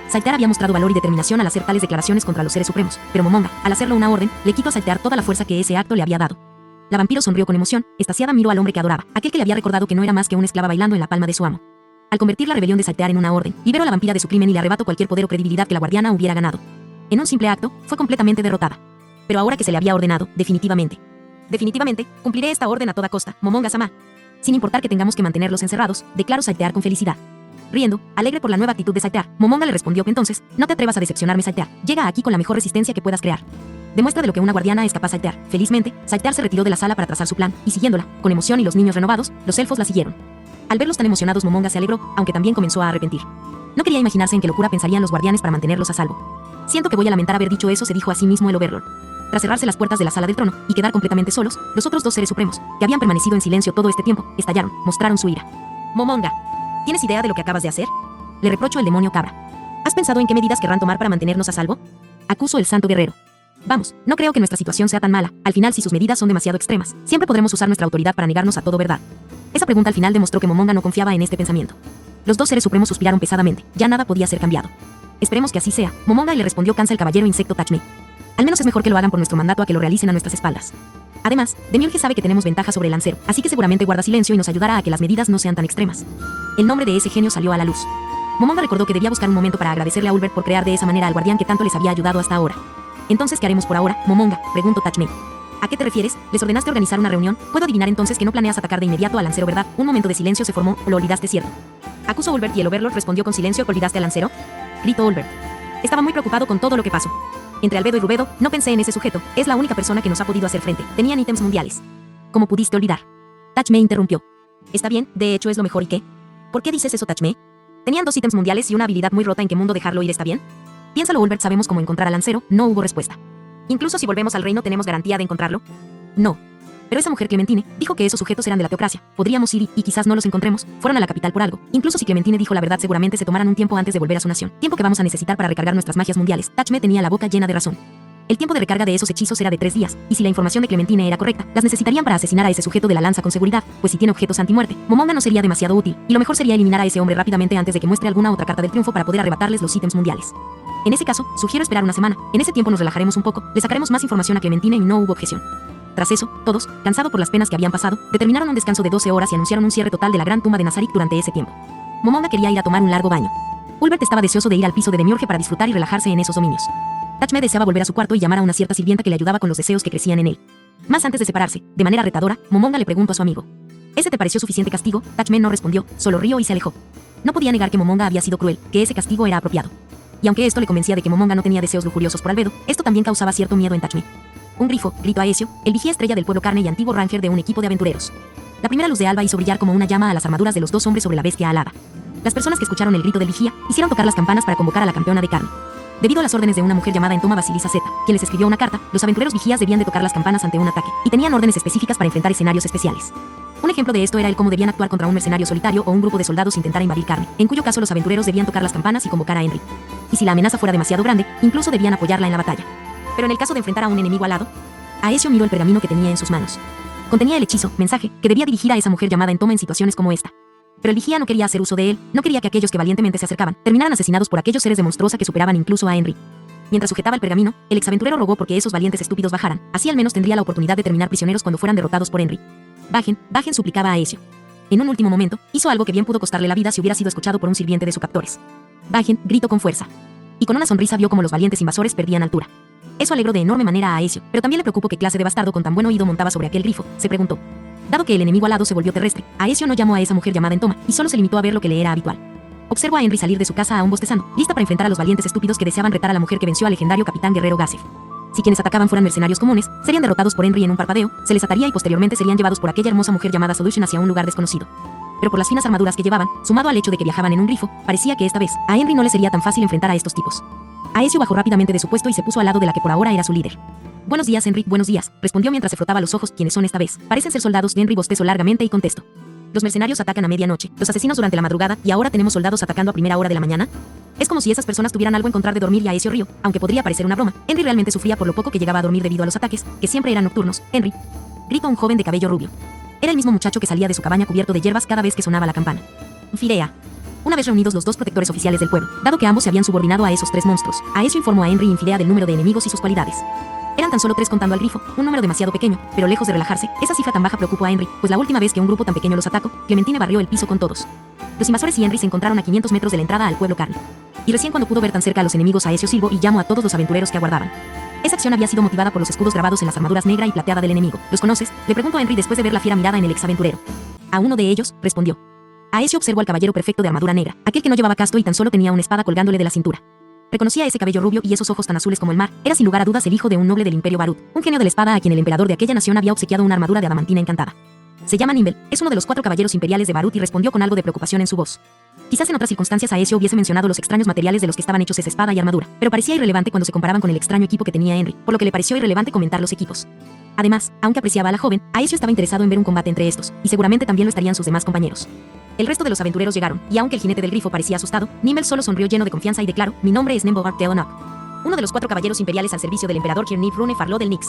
Saltear había mostrado valor y determinación al hacer tales declaraciones contra los seres supremos, pero Momonga, al hacerlo una orden, le quitó a Saltear toda la fuerza que ese acto le había dado. La vampiro sonrió con emoción, extasiada miró al hombre que adoraba, aquel que le había recordado que no era más que una esclava bailando en la palma de su amo. Al convertir la rebelión de Saltear en una orden, liberó a la vampira de su crimen y le arrebató cualquier poder o credibilidad que la guardiana hubiera ganado. En un simple acto, fue completamente derrotada. Pero ahora que se le había ordenado, definitivamente, cumpliré esta orden a toda costa, Momonga-sama. Sin importar que tengamos que mantenerlos encerrados, declaró Saltear con felicidad. Riendo, alegre por la nueva actitud de Saltear, Momonga le respondió: entonces, no te atrevas a decepcionarme, Saltear. Llega aquí con la mejor resistencia que puedas crear. Demuestra de lo que una guardiana es capaz, Saltear. Felizmente, Saltear se retiró de la sala para trazar su plan, y siguiéndola, con emoción y los niños renovados, los elfos la siguieron. Al verlos tan emocionados, Momonga se alegró, aunque también comenzó a arrepentir. No quería imaginarse en qué locura pensarían los guardianes para mantenerlos a salvo. Siento que voy a lamentar haber dicho eso, se dijo a sí mismo el Overlord. Tras cerrarse las puertas de la sala del trono y quedar completamente solos, los otros dos seres supremos, que habían permanecido en silencio todo este tiempo, estallaron, mostraron su ira. Momonga, ¿tienes idea de lo que acabas de hacer?, le reprochó el demonio cabra. ¿Has pensado en qué medidas querrán tomar para mantenernos a salvo?, acusó el santo guerrero. Vamos, no creo que nuestra situación sea tan mala. Al final, si sus medidas son demasiado extremas, siempre podremos usar nuestra autoridad para negarnos a todo, ¿verdad? Esa pregunta al final demostró que Momonga no confiaba en este pensamiento. Los dos seres supremos suspiraron pesadamente. Ya nada podía ser cambiado. Esperemos que así sea, Momonga, y le respondió cansa el caballero insecto Tachme. Al menos es mejor que lo hagan por nuestro mandato a que lo realicen a nuestras espaldas. Además, Demiurge sabe que tenemos ventaja sobre el lancero, así que seguramente guarda silencio y nos ayudará a que las medidas no sean tan extremas. El nombre de ese genio salió a la luz. Momonga recordó que debía buscar un momento para agradecerle a Ulbert por crear de esa manera al guardián que tanto les había ayudado hasta ahora. Entonces, ¿qué haremos por ahora, Momonga?, preguntó Tachme. ¿A qué te refieres? ¿Les ordenaste organizar una reunión? Puedo adivinar entonces que no planeas atacar de inmediato al lancero, ¿verdad? Un momento de silencio se formó. ¿O lo olvidaste, cierto?, acusó Ulbert, y el Overlord respondió con silencio. ¿Olvidaste al lancero?, gritó Ulbert. Estaba muy preocupado con todo lo que pasó. Entre Albedo y Rubedo, no pensé en ese sujeto. Es la única persona que nos ha podido hacer frente. Tenían ítems mundiales. ¿Cómo pudiste olvidar? Tachme interrumpió. Está bien, de hecho es lo mejor. ¿Y qué? ¿Por qué dices eso, Tachme? Tenían 2 ítems mundiales y una habilidad muy rota. ¿En qué mundo dejarlo ir está bien? Piénsalo, Ulbert. Sabemos cómo encontrar al lancero. No hubo respuesta. Incluso si volvemos al reino, ¿tenemos garantía de encontrarlo? No. Pero esa mujer Clementine dijo que esos sujetos eran de la teocracia. Podríamos ir y quizás no los encontremos. Fueron a la capital por algo. Incluso si Clementine dijo la verdad, seguramente se tomarán un tiempo antes de volver a su nación. Tiempo que vamos a necesitar para recargar nuestras magias mundiales. Tachme tenía la boca llena de razón. El tiempo de recarga de esos hechizos era de 3 días, y si la información de Clementine era correcta, las necesitarían para asesinar a ese sujeto de la lanza con seguridad, pues si tiene objetos antimuerte, Momonga no sería demasiado útil, y lo mejor sería eliminar a ese hombre rápidamente antes de que muestre alguna otra carta del triunfo para poder arrebatarles los ítems mundiales. En ese caso, sugiero esperar una semana. En ese tiempo nos relajaremos un poco, le sacaremos más información a Clementine y no hubo objeción. Tras eso, todos, cansados por las penas que habían pasado, determinaron un descanso de 12 horas y anunciaron un cierre total de la gran tumba de Nazarik durante ese tiempo. Momonga quería ir a tomar un largo baño. Ulbert estaba deseoso de ir al piso de Demiurge para disfrutar y relajarse en esos dominios. Tachme deseaba volver a su cuarto y llamar a una cierta sirvienta que le ayudaba con los deseos que crecían en él. Más antes de separarse, de manera retadora, Momonga le preguntó a su amigo: ¿ese te pareció suficiente castigo? Tachme no respondió, solo rió y se alejó. No podía negar que Momonga había sido cruel, que ese castigo era apropiado. Y aunque esto le convencía de que Momonga no tenía deseos lujuriosos por Albedo, esto también causaba cierto miedo en Tachme. Un grifo, gritó Aesio, el vigía estrella del pueblo carne y antiguo ranger de un equipo de aventureros. La primera luz de alba hizo brillar como una llama a las armaduras de los dos hombres sobre la bestia alada. Las personas que escucharon el grito del vigía hicieron tocar las campanas para convocar a la campeona de carne. Debido a las órdenes de una mujer llamada Entoma Basilisa Z, quien les escribió una carta, los aventureros vigías debían de tocar las campanas ante un ataque, y tenían órdenes específicas para enfrentar escenarios especiales. Un ejemplo de esto era el cómo debían actuar contra un mercenario solitario o un grupo de soldados intentara invadir carne, en cuyo caso los aventureros debían tocar las campanas y convocar a Henry. Y si la amenaza fuera demasiado grande, incluso debían apoyarla en la batalla. Pero en el caso de enfrentar a un enemigo alado, Aesio miró el pergamino que tenía en sus manos. Contenía el hechizo, mensaje, que debía dirigir a esa mujer llamada Entoma en situaciones como esta. Pero el vigía no quería hacer uso de él, no quería que aquellos que valientemente se acercaban terminaran asesinados por aquellos seres de monstruosa que superaban incluso a Henry. Mientras sujetaba el pergamino, el exaventurero rogó porque esos valientes estúpidos bajaran, así al menos tendría la oportunidad de terminar prisioneros cuando fueran derrotados por Henry. Bajen, bajen, suplicaba a Aesio. En un último momento, hizo algo que bien pudo costarle la vida si hubiera sido escuchado por un sirviente de sus captores. Bajen, gritó con fuerza. Y con una sonrisa vio como los valientes invasores perdían altura. Eso alegró de enorme manera a Aesio, pero también le preocupó qué clase de bastardo con tan buen oído montaba sobre aquel grifo, se preguntó. Dado que el enemigo alado se volvió terrestre, Aesio no llamó a esa mujer llamada Entoma, y solo se limitó a ver lo que le era habitual. Observó a Henry salir de su casa aún bostezando, lista para enfrentar a los valientes estúpidos que deseaban retar a la mujer que venció al legendario capitán guerrero Gasef. Si quienes atacaban fueran mercenarios comunes, serían derrotados por Henry en un parpadeo, se les ataría y posteriormente serían llevados por aquella hermosa mujer llamada Solution hacia un lugar desconocido. Pero por las finas armaduras que llevaban, sumado al hecho de que viajaban en un grifo, parecía que esta vez, a Henry no le sería tan fácil enfrentar a estos tipos. Aesio bajó rápidamente de su puesto y se puso al lado de la que por ahora era su líder. Buenos días, Henry, buenos días, respondió mientras se frotaba los ojos. ¿Quiénes son esta vez? Parecen ser soldados. Henry bostezó largamente y contestó. Los mercenarios atacan a medianoche, los asesinos durante la madrugada, y ahora tenemos soldados atacando a primera hora de la mañana. Es como si esas personas tuvieran algo en contra de dormir, y Aesio rió, aunque podría parecer una broma. Henry realmente sufría por lo poco que llegaba a dormir debido a los ataques, que siempre eran nocturnos. Henry, gritó un joven de cabello rubio. Era el mismo muchacho que salía de su cabaña cubierto de hierbas cada vez que sonaba la campana. Firea. Una vez reunidos los dos protectores oficiales del pueblo, dado que ambos se habían subordinado a esos 3 monstruos, Aesio informó a Henry y Infidea del número de enemigos y sus cualidades. Eran tan solo 3 contando al grifo, un número demasiado pequeño, pero lejos de relajarse, esa cifra tan baja preocupó a Henry, pues la última vez que un grupo tan pequeño los atacó, Clementine barrió el piso con todos. Los invasores y Henry se encontraron a 500 metros de la entrada al pueblo carne. Y recién cuando pudo ver tan cerca a los enemigos, Aesio silbó y llamó a todos los aventureros que aguardaban. Esa acción había sido motivada por los escudos grabados en las armaduras negra y plateada del enemigo. ¿Los conoces?, le preguntó a Henry después de ver la fiera mirada en el exaventurero. A uno de ellos, respondió. Aesio observó al caballero perfecto de armadura negra, aquel que no llevaba casco y tan solo tenía una espada colgándole de la cintura. Reconocía ese cabello rubio y esos ojos tan azules como el mar. Era sin lugar a dudas el hijo de un noble del Imperio Barut, un genio de la espada a quien el emperador de aquella nación había obsequiado una armadura de adamantina encantada. Se llama Nimble, es uno de los 4 caballeros imperiales de Barut, y respondió con algo de preocupación en su voz. Quizás en otras circunstancias Aesio hubiese mencionado los extraños materiales de los que estaban hechos esa espada y armadura, pero parecía irrelevante cuando se comparaban con el extraño equipo que tenía Henry, por lo que le pareció irrelevante comentar los equipos. Además, aunque apreciaba a la joven, Aesio estaba interesado en ver un combate entre estos, y seguramente también lo estarían sus demás compañeros. El resto de los aventureros llegaron, y aunque el jinete del grifo parecía asustado, Nimble solo sonrió lleno de confianza y declaró: mi nombre es Nimble Arteonok, uno de los 4 caballeros imperiales al servicio del emperador Kirnif Rune Farlo del Nix.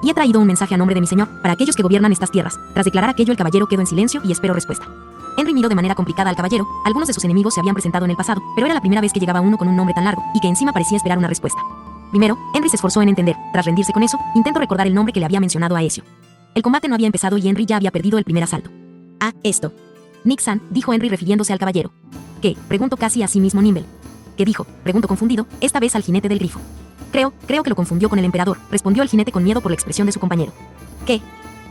Y he traído un mensaje a nombre de mi señor, para aquellos que gobiernan estas tierras. Tras declarar aquello, el caballero quedó en silencio y esperó respuesta. Henry miró de manera complicada al caballero. Algunos de sus enemigos se habían presentado en el pasado, pero era la primera vez que llegaba uno con un nombre tan largo, y que encima parecía esperar una respuesta. Primero, Henry se esforzó en entender. Tras rendirse con eso, intentó recordar el nombre que le había mencionado a Aesio. El combate no había empezado y Henry ya había perdido el primer asalto. Ah, esto. Nick-san, dijo Henry refiriéndose al caballero. ¿Qué?, preguntó casi a sí mismo Nimble. ¿Qué dijo?, preguntó confundido, esta vez al jinete del grifo. Creo que lo confundió con el emperador, respondió el jinete con miedo por la expresión de su compañero. ¿Qué?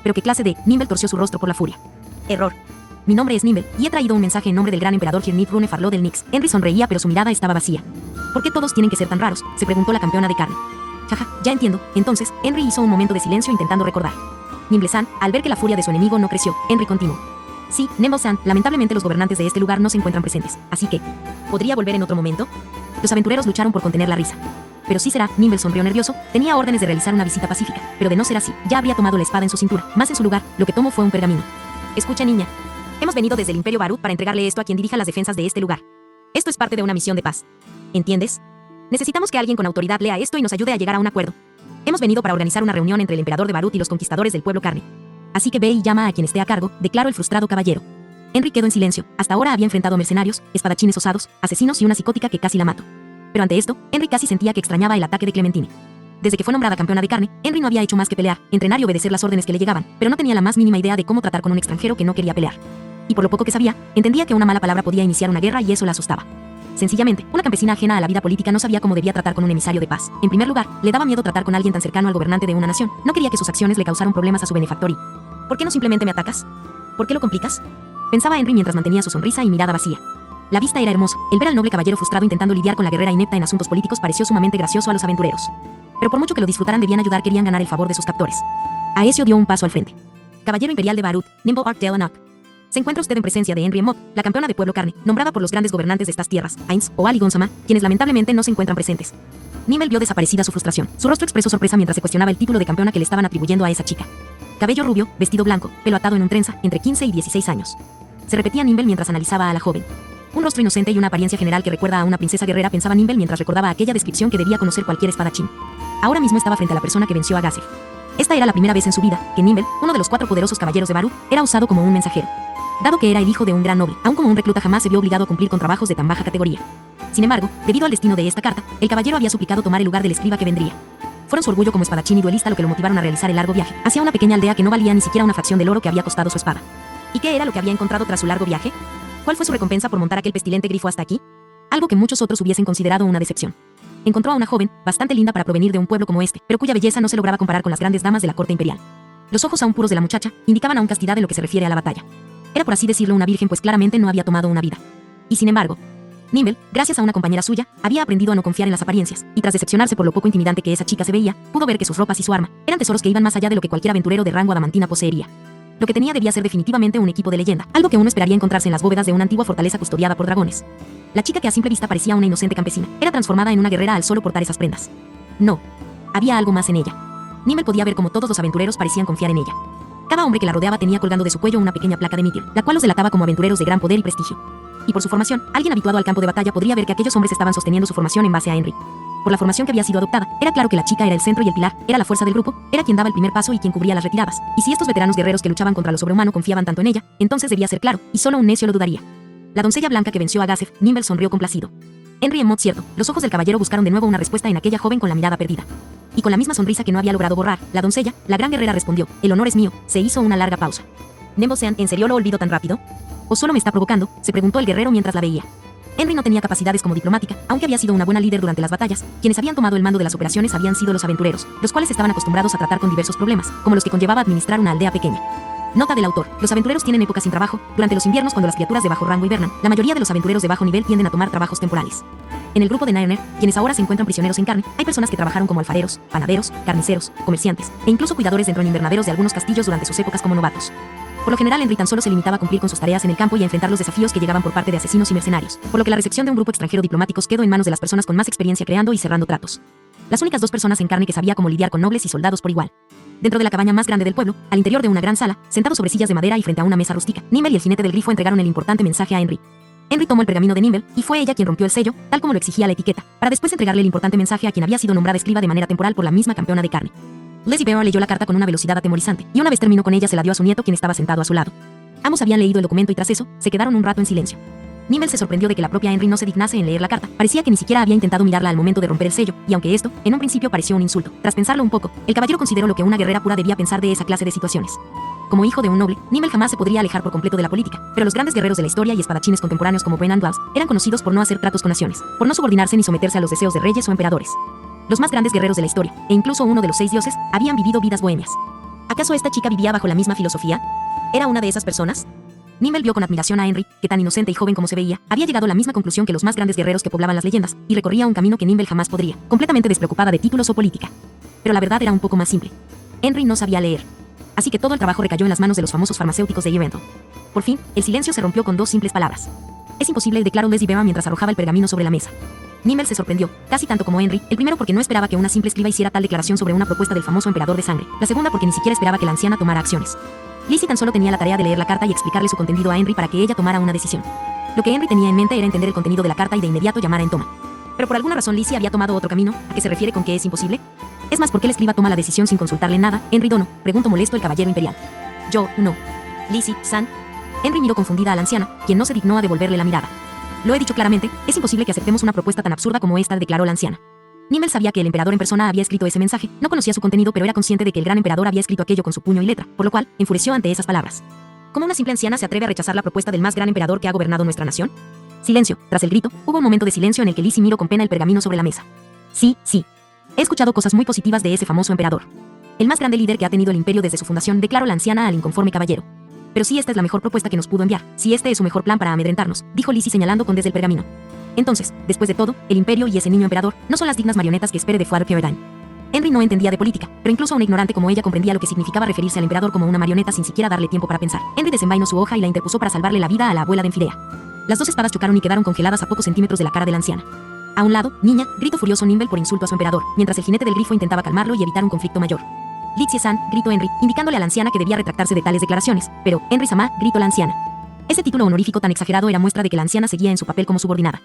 ¿Pero qué clase de...? Nimble torció su rostro por la furia. Error. Mi nombre es Nimble, y he traído un mensaje en nombre del gran emperador Kirnif Rune Farlo del Nix. Henry sonreía, pero su mirada estaba vacía. ¿Por qué todos tienen que ser tan raros?, se preguntó la campeona de carne. Jaja, ya entiendo. Entonces, Henry hizo un momento de silencio intentando recordar. Nimble-san, al ver que la furia de su enemigo no creció, Henry continuó. Sí, Nimble-san, lamentablemente los gobernantes de este lugar no se encuentran presentes, así que... ¿podría volver en otro momento? Los aventureros lucharon por contener la risa. pero sí será. Nimble sonrió nervioso. Tenía órdenes de realizar una visita pacífica, pero de no ser así, ya habría tomado la espada en su cintura. Más en su lugar, lo que tomó fue un pergamino. Escucha, niña. Hemos venido desde el Imperio Barut para entregarle esto a quien dirija las defensas de este lugar. Esto es parte de una misión de paz. ¿Entiendes? Necesitamos que alguien con autoridad lea esto y nos ayude a llegar a un acuerdo. Hemos venido para organizar una reunión entre el emperador de Barut y los conquistadores del pueblo carne. Así que ve y llama a quien esté a cargo, declaró el frustrado caballero. Henry quedó en silencio. Hasta ahora había enfrentado mercenarios, espadachines osados, asesinos y una psicótica que casi la mató. Pero ante esto, Henry casi sentía que extrañaba el ataque de Clementine. Desde que fue nombrada campeona de carne, Henry no había hecho más que pelear, entrenar y obedecer las órdenes que le llegaban, pero no tenía la más mínima idea de cómo tratar con un extranjero que no quería pelear. Y por lo poco que sabía, entendía que una mala palabra podía iniciar una guerra y eso la asustaba. Sencillamente, una campesina ajena a la vida política no sabía cómo debía tratar con un emisario de paz. En primer lugar, le daba miedo tratar con alguien tan cercano al gobernante de una nación. No quería que sus acciones le causaran problemas a su benefactor y... ¿Por qué no simplemente me atacas? ¿Por qué lo complicas? Pensaba Henry mientras mantenía su sonrisa y mirada vacía. La vista era hermosa. El ver al noble caballero frustrado intentando lidiar con la guerrera inepta en asuntos políticos pareció sumamente gracioso a los aventureros. Pero por mucho que lo disfrutaran debían ayudar, querían ganar el favor de sus captores. Aesio dio un paso al frente. Caballero imperial de Barut, Nimble Ark. Se encuentra usted en presencia de Henry Mott, la campeona de pueblo carne, nombrada por los grandes gobernantes de estas tierras, Ainz o Ali Gonzama, quienes lamentablemente no se encuentran presentes. Nimble vio desaparecida su frustración. Su rostro expresó sorpresa mientras se cuestionaba el título de campeona que le estaban atribuyendo a esa chica. Cabello rubio, vestido blanco, pelo atado en un trenza, entre 15 y 16 años. Se repetía Nimble mientras analizaba a la joven. Un rostro inocente y una apariencia general que recuerda a una princesa guerrera, pensaba Nimble mientras recordaba aquella descripción que debía conocer cualquier espadachín. Ahora mismo estaba frente a la persona que venció a Gazef. Esta era la primera vez en su vida que Nimble, uno de los 4 poderosos caballeros de Barut, era usado como un mensajero. Dado que era el hijo de un gran noble, aun como un recluta jamás se vio obligado a cumplir con trabajos de tan baja categoría. Sin embargo, debido al destino de esta carta, el caballero había suplicado tomar el lugar del escriba que vendría. Fueron su orgullo como espadachín y duelista lo que lo motivaron a realizar el largo viaje hacia una pequeña aldea que no valía ni siquiera una fracción del oro que había costado su espada. ¿Y qué era lo que había encontrado tras su largo viaje? ¿Cuál fue su recompensa por montar aquel pestilente grifo hasta aquí? Algo que muchos otros hubiesen considerado una decepción. Encontró a una joven, bastante linda para provenir de un pueblo como este, pero cuya belleza no se lograba comparar con las grandes damas de la corte imperial. Los ojos aún puros de la muchacha indicaban aún castidad en lo que se refiere a la batalla. Era por así decirlo una virgen, pues claramente no había tomado una vida. Y sin embargo, Nimble, gracias a una compañera suya, había aprendido a no confiar en las apariencias, y tras decepcionarse por lo poco intimidante que esa chica se veía, pudo ver que sus ropas y su arma eran tesoros que iban más allá de lo que cualquier aventurero de rango adamantina poseería. Lo que tenía debía ser definitivamente un equipo de leyenda, algo que uno esperaría encontrarse en las bóvedas de una antigua fortaleza custodiada por dragones. La chica, que a simple vista parecía una inocente campesina, era transformada en una guerrera al solo portar esas prendas. No. Había algo más en ella. Nimble podía ver cómo todos los aventureros parecían confiar en ella. Cada hombre que la rodeaba tenía colgando de su cuello una pequeña placa de Mitir, la cual los delataba como aventureros de gran poder y prestigio. Y por su formación, alguien habituado al campo de batalla podría ver que aquellos hombres estaban sosteniendo su formación en base a Henry. Por la formación que había sido adoptada, era claro que la chica era el centro y el pilar, era la fuerza del grupo, era quien daba el primer paso y quien cubría las retiradas. Y si estos veteranos guerreros que luchaban contra lo sobrehumano confiaban tanto en ella, entonces debía ser claro, y solo un necio lo dudaría. La doncella blanca que venció a Gazef, Nimble sonrió complacido. Henry Mott, cierto. Los ojos del caballero buscaron de nuevo una respuesta en aquella joven con la mirada perdida. Y con la misma sonrisa que no había logrado borrar, la doncella, la gran guerrera, respondió: el honor es mío. Se hizo una larga pausa. Nembosean, ¿en serio lo olvido tan rápido? ¿O solo me está provocando?, se preguntó el guerrero mientras la veía. Henry no tenía capacidades como diplomática, aunque había sido una buena líder durante las batallas. Quienes habían tomado el mando de las operaciones habían sido los aventureros, los cuales estaban acostumbrados a tratar con diversos problemas, como los que conllevaba administrar una aldea pequeña. Nota del autor: los aventureros tienen épocas sin trabajo. Durante los inviernos, cuando las criaturas de bajo rango hibernan, la mayoría de los aventureros de bajo nivel tienden a tomar trabajos temporales. En el grupo de Nairner, quienes ahora se encuentran prisioneros en carne, hay personas que trabajaron como alfareros, panaderos, carniceros, comerciantes, e incluso cuidadores dentro de invernaderos de algunos castillos durante sus épocas como novatos. Por lo general, Henry tan solo se limitaba a cumplir con sus tareas en el campo y a enfrentar los desafíos que llegaban por parte de asesinos y mercenarios, por lo que la recepción de un grupo extranjero diplomáticos quedó en manos de las personas con más experiencia creando y cerrando tratos. Las únicas 2 personas en carne que sabía cómo lidiar con nobles y soldados por igual. Dentro de la cabaña más grande del pueblo, al interior de una gran sala, sentados sobre sillas de madera y frente a una mesa rústica, Nimble y el jinete del grifo entregaron el importante mensaje a Henry. Henry tomó el pergamino de Nimble, y fue ella quien rompió el sello, tal como lo exigía la etiqueta, para después entregarle el importante mensaje a quien había sido nombrada escriba de manera temporal por la misma campeona de carne. Leslie Bear leyó la carta con una velocidad atemorizante, y una vez terminó con ella se la dio a su nieto, quien estaba sentado a su lado. Ambos habían leído el documento y tras eso, se quedaron un rato en silencio. Nimble se sorprendió de que la propia Henry no se dignase en leer la carta. Parecía que ni siquiera había intentado mirarla al momento de romper el sello, y aunque esto, en un principio pareció un insulto, tras pensarlo un poco, el caballero consideró lo que una guerrera pura debía pensar de esa clase de situaciones. Como hijo de un noble, Nimble jamás se podría alejar por completo de la política, pero los grandes guerreros de la historia y espadachines contemporáneos como Brennan Dwalls eran conocidos por no hacer tratos con naciones, por no subordinarse ni someterse a los deseos de reyes o emperadores. Los más grandes guerreros de la historia, e incluso uno de los 6 dioses, habían vivido vidas bohemias. ¿Acaso esta chica vivía bajo la misma filosofía? ¿Era una de esas personas? Nimble vio con admiración a Henry, que tan inocente y joven como se veía, había llegado a la misma conclusión que los más grandes guerreros que poblaban las leyendas, y recorría un camino que Nimble jamás podría, completamente despreocupada de títulos o política. Pero la verdad era un poco más simple. Henry no sabía leer. Así que todo el trabajo recayó en las manos de los famosos farmacéuticos de Evental. Por fin, el silencio se rompió con 2 simples palabras. Es imposible, declaró Leslie Bear mientras arrojaba el pergamino sobre la mesa. Nimble se sorprendió, casi tanto como Henry, el primero porque no esperaba que una simple escriba hiciera tal declaración sobre una propuesta del famoso emperador de sangre, la segunda porque ni siquiera esperaba que la anciana tomara acciones. Lizzie tan solo tenía la tarea de leer la carta y explicarle su contenido a Henry para que ella tomara una decisión. Lo que Henry tenía en mente era entender el contenido de la carta y de inmediato llamar a en toma. Pero por alguna razón Lizzie había tomado otro camino. ¿A qué se refiere con que es imposible? Es más, ¿por qué el escriba toma la decisión sin consultarle nada? Henry Dono, preguntó molesto el caballero imperial. Yo, no. Lizzie, San. Henry miró confundida a la anciana, quien no se dignó a devolverle la mirada. Lo he dicho claramente, es imposible que aceptemos una propuesta tan absurda como esta, declaró la anciana. Nimble sabía que el emperador en persona había escrito ese mensaje, no conocía su contenido, pero era consciente de que el gran emperador había escrito aquello con su puño y letra, por lo cual, enfureció ante esas palabras. ¿Cómo una simple anciana se atreve a rechazar la propuesta del más gran emperador que ha gobernado nuestra nación? Silencio. Tras el grito, hubo un momento de silencio en el que Lizzie miró con pena el pergamino sobre la mesa. Sí. He escuchado cosas muy positivas de ese famoso emperador. El más grande líder que ha tenido el imperio desde su fundación, declaró la anciana al inconforme caballero. Pero si esta es la mejor propuesta que nos pudo enviar, si este es su mejor plan para amedrentarnos, dijo Lizzie señalando con desde el pergamino. Entonces, después de todo, el imperio y ese niño emperador no son las dignas marionetas que espere de Fuad Pyramid. Henry no entendía de política, pero incluso un ignorante como ella comprendía lo que significaba referirse al emperador como una marioneta sin siquiera darle tiempo para pensar. Henry desenvainó su hoja y la interpuso para salvarle la vida a la abuela de Enfidea. Las dos espadas chocaron y quedaron congeladas a pocos centímetros de la cara de la anciana. A un lado, niña, gritó furioso Nimble por insulto a su emperador, mientras el jinete del grifo intentaba calmarlo y evitar un conflicto mayor. Lizzie-san, gritó Henry, indicándole a la anciana que debía retractarse de tales declaraciones, pero, Henry-sama, gritó la anciana. Ese título honorífico tan exagerado era muestra de que la anciana seguía en su papel como subordinada.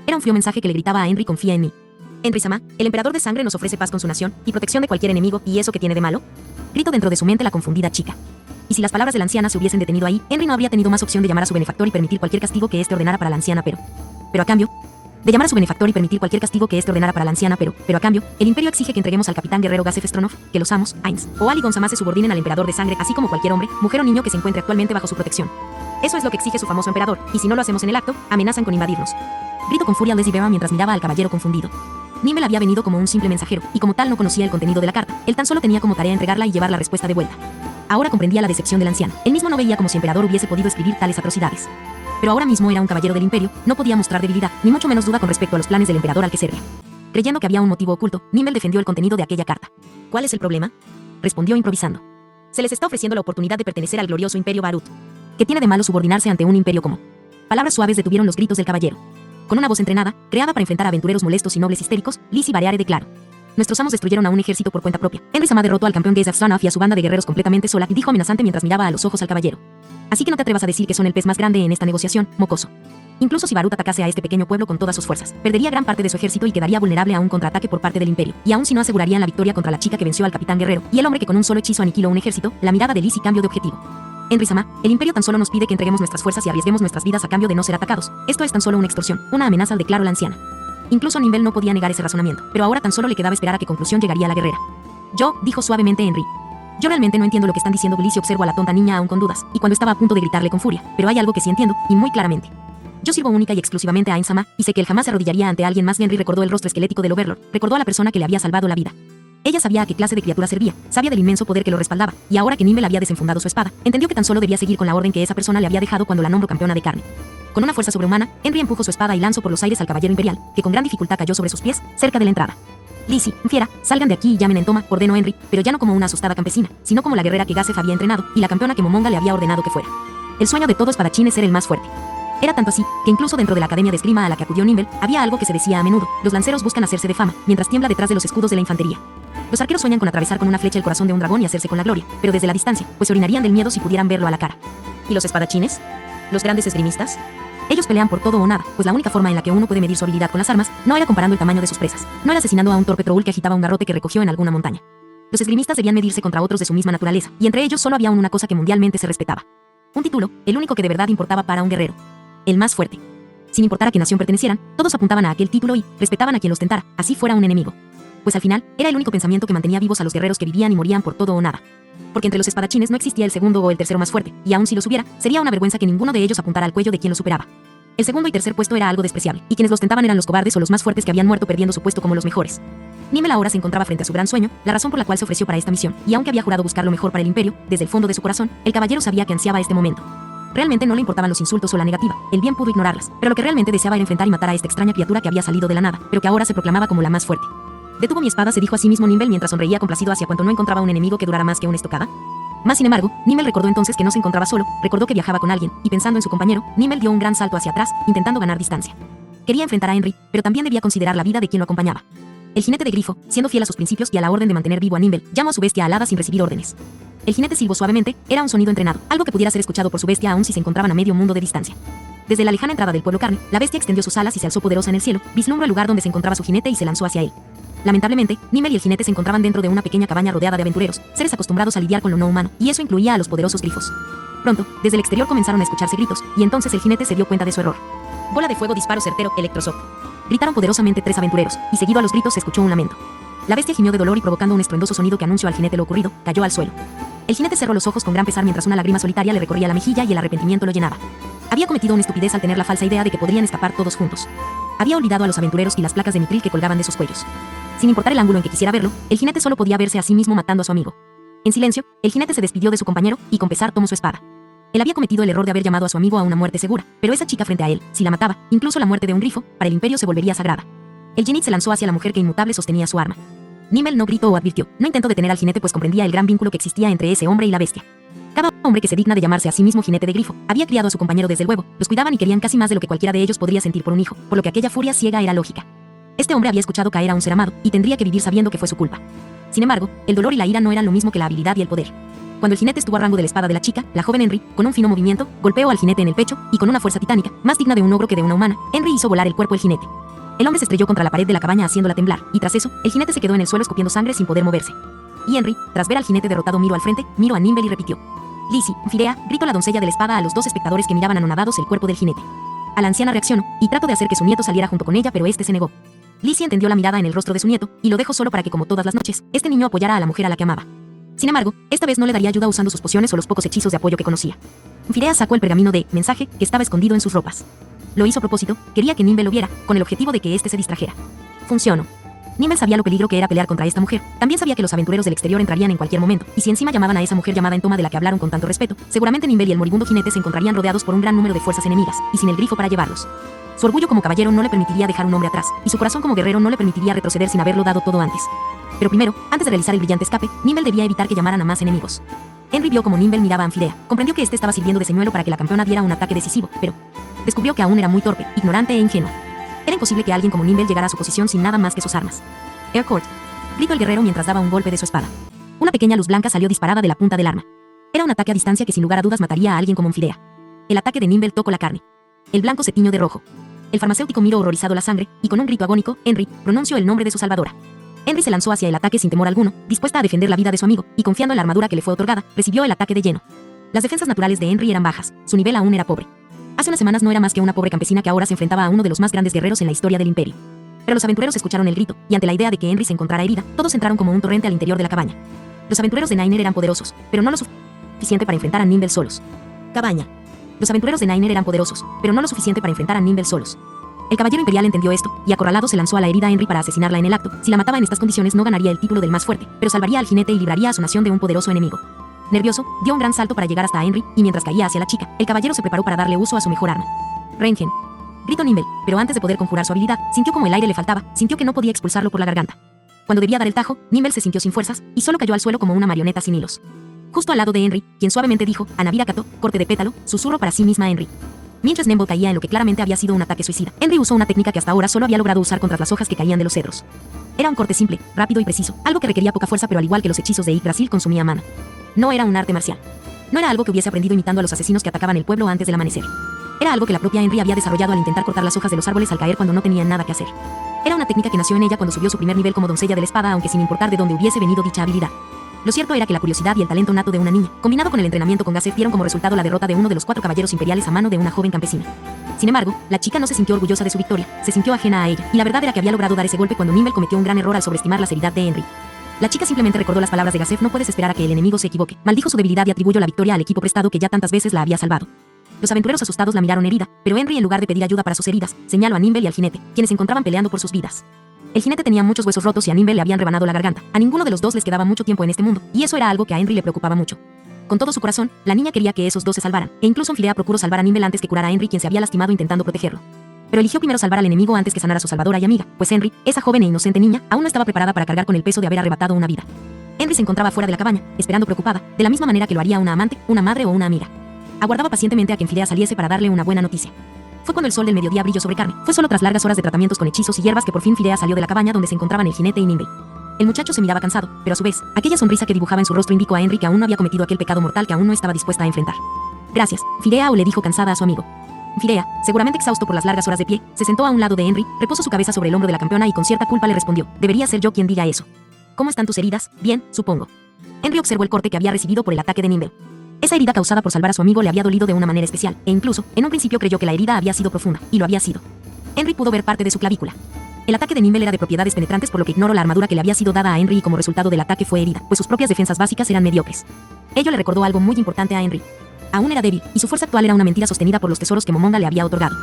Era un frío mensaje que le gritaba a Henry: confía en mí. Henry-sama, el emperador de sangre nos ofrece paz con su nación y protección de cualquier enemigo, ¿y eso qué tiene de malo? Gritó dentro de su mente la confundida chica. Y si las palabras de la anciana se hubiesen detenido ahí, Henry no habría tenido más opción de llamar a su benefactor y permitir cualquier castigo que éste ordenara para la anciana, pero a cambio, a cambio, el imperio exige que entreguemos al capitán guerrero Gasef Stronov, que los amos, Ainz o Ali Gonzama se subordinen al emperador de sangre, así como cualquier hombre, mujer o niño que se encuentre actualmente bajo su protección. Eso es lo que exige su famoso emperador, y si no lo hacemos en el acto, amenazan con invadirnos. Gritó con furia Leslie Vera mientras miraba al caballero confundido. Nimble había venido como un simple mensajero, y como tal no conocía el contenido de la carta, él tan solo tenía como tarea entregarla y llevar la respuesta de vuelta. Ahora comprendía la decepción del anciano. Él mismo no veía como si emperador hubiese podido escribir tales atrocidades. Pero ahora mismo era un caballero del imperio, no podía mostrar debilidad, ni mucho menos duda con respecto a los planes del emperador al que servía. Creyendo que había un motivo oculto, Nimble defendió el contenido de aquella carta. ¿Cuál es el problema?, respondió improvisando. Se les está ofreciendo la oportunidad de pertenecer al glorioso imperio Barut. ¿Qué tiene de malo subordinarse ante un imperio como? Palabras suaves detuvieron los gritos del caballero. Con una voz entrenada, creada para enfrentar a aventureros molestos y nobles histéricos, Lizzie Bareare declaró. Nuestros amos destruyeron a un ejército por cuenta propia. Henry-sama derrotó al campeón Gasef Stronov y a su banda de guerreros completamente sola, y dijo amenazante mientras miraba a los ojos al caballero. Así que no te atrevas a decir que son el pez más grande en esta negociación, mocoso. Incluso si Barut atacase a este pequeño pueblo con todas sus fuerzas, perdería gran parte de su ejército y quedaría vulnerable a un contraataque por parte del imperio. Y aún si no asegurarían la victoria contra la chica que venció al capitán guerrero, y el hombre que con un solo hechizo aniquiló un ejército, la mirada de Lizzie cambió de objetivo. Henry-sama, el imperio tan solo nos pide que entreguemos nuestras fuerzas y arriesguemos nuestras vidas a cambio de no ser atacados. Esto es tan solo una extorsión, una amenaza, declaró la anciana. Incluso Nimble no podía negar ese razonamiento, pero ahora tan solo le quedaba esperar a qué conclusión llegaría la guerrera. Yo, dijo suavemente Henry. Yo realmente no entiendo lo que están diciendo. Lizzie observó a la tonta niña aún con dudas, y cuando estaba a punto de gritarle con furia, pero hay algo que sí entiendo, y muy claramente. Yo sirvo única y exclusivamente a Ainz-sama, y sé que él jamás se arrodillaría ante alguien más. Henry recordó el rostro esquelético del Overlord, recordó a la persona que le había salvado la vida. Ella sabía a qué clase de criatura servía, sabía del inmenso poder que lo respaldaba, y ahora que Nimble había desenfundado su espada, entendió que tan solo debía seguir con la orden que esa persona le había dejado cuando la nombró campeona de carne. Con una fuerza sobrehumana, Henry empujó su espada y lanzó por los aires al caballero imperial, que con gran dificultad cayó sobre sus pies, cerca de la entrada. Lizzie, fiera, salgan de aquí y llamen en toma, ordenó Henry, pero ya no como una asustada campesina, sino como la guerrera que Gasef había entrenado, y la campeona que Momonga le había ordenado que fuera. El sueño de todo espadachín es ser el más fuerte. Era tanto así, que incluso dentro de la academia de esgrima a la que acudió Nimble, había algo que se decía a menudo: los lanceros buscan hacerse de fama, mientras tiembla detrás de los escudos de la infantería. Los arqueros sueñan con atravesar con una flecha el corazón de un dragón y hacerse con la gloria, pero desde la distancia, pues se orinarían del miedo si pudieran verlo a la cara. ¿Y los espadachines? ¿Los grandes esgrimistas? Ellos pelean por todo o nada, pues la única forma en la que uno puede medir su habilidad con las armas no era comparando el tamaño de sus presas, no era asesinando a un torpe troll que agitaba un garrote que recogió en alguna montaña. Los esgrimistas debían medirse contra otros de su misma naturaleza, y entre ellos solo había una cosa que mundialmente se respetaba. Un título, el único que de verdad importaba para un guerrero. El más fuerte. Sin importar a qué nación pertenecieran, todos apuntaban a aquel título y respetaban a quien los tentara, así fuera un enemigo. Pues al final, era el único pensamiento que mantenía vivos a los guerreros que vivían y morían por todo o nada. Porque entre los espadachines no existía el segundo o el tercero más fuerte, y aun si los hubiera, sería una vergüenza que ninguno de ellos apuntara al cuello de quien lo superaba. El segundo y tercer puesto era algo despreciable, y quienes los tentaban eran los cobardes o los más fuertes que habían muerto perdiendo su puesto como los mejores. Nimble ahora se encontraba frente a su gran sueño, la razón por la cual se ofreció para esta misión, y aunque había jurado buscar lo mejor para el imperio, desde el fondo de su corazón, el caballero sabía que ansiaba este momento. Realmente no le importaban los insultos o la negativa, él bien pudo ignorarlas, pero lo que realmente deseaba era enfrentar y matar a esta extraña criatura que había salido de la nada, pero que ahora se proclamaba como la más fuerte. Detuvo mi espada, se dijo a sí mismo Nimble mientras sonreía complacido hacia cuanto no encontraba un enemigo que durara más que una estocada. Más sin embargo, Nimble recordó entonces que no se encontraba solo, recordó que viajaba con alguien, y pensando en su compañero, Nimble dio un gran salto hacia atrás, intentando ganar distancia. Quería enfrentar a Henry, pero también debía considerar la vida de quien lo acompañaba. El jinete de Grifo, siendo fiel a sus principios y a la orden de mantener vivo a Nimble, llamó a su bestia alada sin recibir órdenes. El jinete silbó suavemente, era un sonido entrenado, algo que pudiera ser escuchado por su bestia aun si se encontraban a medio mundo de distancia. Desde la lejana entrada del pueblo carne, la bestia extendió sus alas y se alzó poderosa en el cielo, vislumbró el lugar donde se encontraba su jinete y se lanzó hacia él. Lamentablemente, Nimble y el jinete se encontraban dentro de una pequeña cabaña rodeada de aventureros, seres acostumbrados a lidiar con lo no humano, y eso incluía a los poderosos grifos. Pronto, desde el exterior comenzaron a escucharse gritos, y entonces el jinete se dio cuenta de su error. Bola de fuego, disparo certero, electroshock. Gritaron poderosamente 3 aventureros, y seguido a los gritos se escuchó un lamento. La bestia gimió de dolor y provocando un estruendoso sonido que anunció al jinete lo ocurrido, cayó al suelo. El jinete cerró los ojos con gran pesar mientras una lágrima solitaria le recorría la mejilla y el arrepentimiento lo llenaba. Había cometido una estupidez al tener la falsa idea de que podrían escapar todos juntos. Había olvidado a los aventureros y las placas de mitril que colgaban de sus cuellos. Sin importar el ángulo en que quisiera verlo, el jinete solo podía verse a sí mismo matando a su amigo. En silencio, el jinete se despidió de su compañero y con pesar tomó su espada. Él había cometido el error de haber llamado a su amigo a una muerte segura, pero esa chica frente a él, si la mataba, incluso la muerte de un grifo, para el imperio se volvería sagrada. El jinete se lanzó hacia la mujer que inmutable sostenía su arma. Nimble no gritó o advirtió, no intentó detener al jinete pues comprendía el gran vínculo que existía entre ese hombre y la bestia. Cada hombre que se digna de llamarse a sí mismo jinete de grifo, había criado a su compañero desde el huevo, los cuidaban y querían casi más de lo que cualquiera de ellos podría sentir por un hijo, por lo que aquella furia ciega era lógica. Este hombre había escuchado caer a un ser amado, y tendría que vivir sabiendo que fue su culpa. Sin embargo, el dolor y la ira no eran lo mismo que la habilidad y el poder. Cuando el jinete estuvo a rango de la espada de la chica, la joven Henry, con un fino movimiento, golpeó al jinete en el pecho, y con una fuerza titánica, más digna de un ogro que de una humana, Henry hizo volar el cuerpo del jinete. El hombre se estrelló contra la pared de la cabaña haciéndola temblar, y tras eso, el jinete se quedó en el suelo escupiendo sangre sin poder moverse. Y Henry, tras ver al jinete derrotado, miró al frente, miró a Nimble y repitió: Lizzie, Firea, gritó la doncella de la espada a los 2 espectadores que miraban anonadados el cuerpo del jinete. A la anciana reaccionó, y trató de hacer que su nieto saliera junto con ella, pero este se negó. Lizzie entendió la mirada en el rostro de su nieto, y lo dejó solo para que, como todas las noches, este niño apoyara a la mujer a la que amaba. Sin embargo, esta vez no le daría ayuda usando sus pociones o los pocos hechizos de apoyo que conocía. Firea sacó el pergamino de mensaje que estaba escondido en sus ropas. Lo hizo a propósito, quería que Nimble lo viera, con el objetivo de que éste se distrajera. Funcionó. Nimble sabía lo peligro que era pelear contra esta mujer, también sabía que los aventureros del exterior entrarían en cualquier momento, y si encima llamaban a esa mujer llamada en toma de la que hablaron con tanto respeto, seguramente Nimble y el moribundo jinete se encontrarían rodeados por un gran número de fuerzas enemigas, y sin el grifo para llevarlos. Su orgullo como caballero no le permitiría dejar un hombre atrás, y su corazón como guerrero no le permitiría retroceder sin haberlo dado todo antes. Pero primero, antes de realizar el brillante escape, Nimble debía evitar que llamaran a más enemigos. Henry vio como Nimble miraba a Anfidea, comprendió que este estaba sirviendo de señuelo para que la campeona diera un ataque decisivo, pero descubrió que aún era muy torpe, ignorante e ingenua. Era imposible que alguien como Nimble llegara a su posición sin nada más que sus armas. Aircourt, gritó el guerrero mientras daba un golpe de su espada. Una pequeña luz blanca salió disparada de la punta del arma. Era un ataque a distancia que sin lugar a dudas mataría a alguien como Anfidea. El ataque de Nimble tocó la carne. El blanco se tiñó de rojo. El farmacéutico miró horrorizado la sangre, y con un grito agónico, Henry pronunció el nombre de su salvadora. Henry se lanzó hacia el ataque sin temor alguno, dispuesta a defender la vida de su amigo, y confiando en la armadura que le fue otorgada, recibió el ataque de lleno. Las defensas naturales de Henry eran bajas, su nivel aún era pobre. Hace unas semanas no era más que una pobre campesina que ahora se enfrentaba a uno de los más grandes guerreros en la historia del imperio. Pero los aventureros escucharon el grito, y ante la idea de que Henry se encontrara herida, todos entraron como un torrente al interior de la cabaña. Los aventureros de Niner eran poderosos, pero no lo suficiente para enfrentar a Nimble solos. Cabaña. Los aventureros de Niner eran poderosos, pero no lo suficiente para enfrentar a Nimble solos. El caballero imperial entendió esto, y acorralado se lanzó a la herida Henry para asesinarla en el acto. Si la mataba en estas condiciones no ganaría el título del más fuerte, pero salvaría al jinete y libraría a su nación de un poderoso enemigo. Nervioso, dio un gran salto para llegar hasta Henry, y mientras caía hacia la chica, el caballero se preparó para darle uso a su mejor arma. Rengen. Gritó Nimble, pero antes de poder conjurar su habilidad, sintió como el aire le faltaba, sintió que no podía expulsarlo por la garganta. Cuando debía dar el tajo, Nimble se sintió sin fuerzas, y solo cayó al suelo como una marioneta sin hilos. Justo al lado de Henry, quien suavemente dijo, Anavira Kato, corte de pétalo, susurró para sí misma a Henry. Mientras Nimble caía en lo que claramente había sido un ataque suicida, Henry usó una técnica que hasta ahora solo había logrado usar contra las hojas que caían de los cedros. Era un corte simple, rápido y preciso, algo que requería poca fuerza pero al igual que los hechizos de Yggdrasil consumía mana. No era un arte marcial. No era algo que hubiese aprendido imitando a los asesinos que atacaban el pueblo antes del amanecer. Era algo que la propia Henry había desarrollado al intentar cortar las hojas de los árboles al caer cuando no tenían nada que hacer. Era una técnica que nació en ella cuando subió su primer nivel como doncella de la espada, aunque sin importar de dónde hubiese venido dicha habilidad. Lo cierto era que la curiosidad y el talento nato de una niña, combinado con el entrenamiento con Gazef, dieron como resultado la derrota de uno de los 4 caballeros imperiales a mano de una joven campesina. Sin embargo, la chica no se sintió orgullosa de su victoria, se sintió ajena a ella, y la verdad era que había logrado dar ese golpe cuando Nimble cometió un gran error al sobreestimar la seriedad de Henry. La chica simplemente recordó las palabras de Gazef: no puedes esperar a que el enemigo se equivoque. Maldijo su debilidad y atribuyó la victoria al equipo prestado que ya tantas veces la había salvado. Los aventureros asustados la miraron herida, pero Henry, en lugar de pedir ayuda para sus heridas, señaló a Nimble y al jinete, quienes se encontraban peleando por sus vidas. El jinete tenía muchos huesos rotos y a Nimble le habían rebanado la garganta. A ninguno de los dos les quedaba mucho tiempo en este mundo, y eso era algo que a Henry le preocupaba mucho. Con todo su corazón, la niña quería que esos dos se salvaran, e incluso Anfidea procuró salvar a Nimble antes que curar a Henry, quien se había lastimado intentando protegerlo. Pero eligió primero salvar al enemigo antes que sanar a su salvadora y amiga, pues Henry, esa joven e inocente niña, aún no estaba preparada para cargar con el peso de haber arrebatado una vida. Henry se encontraba fuera de la cabaña, esperando preocupada, de la misma manera que lo haría una amante, una madre o una amiga. Aguardaba pacientemente a que Anfidea saliese para darle una buena noticia. Fue cuando el sol del mediodía brilló sobre carne. Fue solo tras largas horas de tratamientos con hechizos y hierbas que por fin Fidea salió de la cabaña donde se encontraban el jinete y Nimble. El muchacho se miraba cansado, pero a su vez, aquella sonrisa que dibujaba en su rostro indicó a Henry que aún no había cometido aquel pecado mortal que aún no estaba dispuesta a enfrentar. Gracias, Fidea, o le dijo cansada a su amigo. Fidea, seguramente exhausto por las largas horas de pie, se sentó a un lado de Henry, reposó su cabeza sobre el hombro de la campeona y con cierta culpa le respondió: debería ser yo quien diga eso. ¿Cómo están tus heridas? Bien, supongo. Henry observó el corte que había recibido por el ataque de Nimble. Esa herida causada por salvar a su amigo le había dolido de una manera especial, e incluso, en un principio creyó que la herida había sido profunda, y lo había sido. Henry pudo ver parte de su clavícula. El ataque de Nimble era de propiedades penetrantes, por lo que ignoró la armadura que le había sido dada a Henry y como resultado del ataque fue herida, pues sus propias defensas básicas eran mediocres. Ello le recordó algo muy importante a Henry. Aún era débil, y su fuerza actual era una mentira sostenida por los tesoros que Momonga le había otorgado.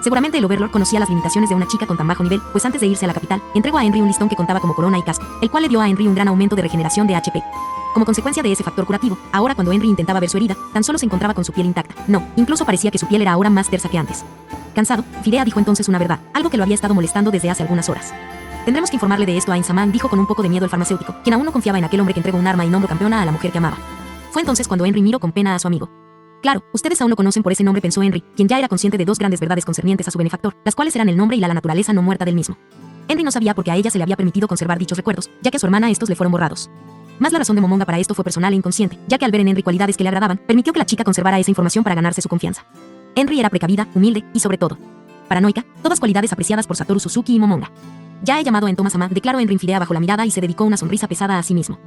Seguramente el Overlord conocía las limitaciones de una chica con tan bajo nivel, pues antes de irse a la capital, entregó a Henry un listón que contaba como corona y casco, el cual le dio a Henry un gran aumento de regeneración de HP. Como consecuencia de ese factor curativo, ahora cuando Henry intentaba ver su herida, tan solo se encontraba con su piel intacta. No, incluso parecía que su piel era ahora más tersa que antes. Cansado, Fidea dijo entonces una verdad, algo que lo había estado molestando desde hace algunas horas. Tendremos que informarle de esto a Ainsaman, dijo con un poco de miedo el farmacéutico, quien aún no confiaba en aquel hombre que entregó un arma y nombró campeona a la mujer que amaba. Fue entonces cuando Henry miró con pena a su amigo. Claro, ustedes aún lo conocen por ese nombre, pensó Henry, quien ya era consciente de dos grandes verdades concernientes a su benefactor, las cuales eran el nombre y la naturaleza no muerta del mismo. Henry no sabía por qué a ella se le había permitido conservar dichos recuerdos, ya que a su hermana estos le fueron borrados. Más la razón de Momonga para esto fue personal e inconsciente, ya que al ver en Henry cualidades que le agradaban, permitió que la chica conservara esa información para ganarse su confianza. Henry era precavida, humilde y sobre todo paranoica, todas cualidades apreciadas por Satoru Suzuki y Momonga. Ya he llamado a Entoma-sama, declaró Henry Fidea bajo la mirada y se dedicó una sonrisa pesada a sí mismo.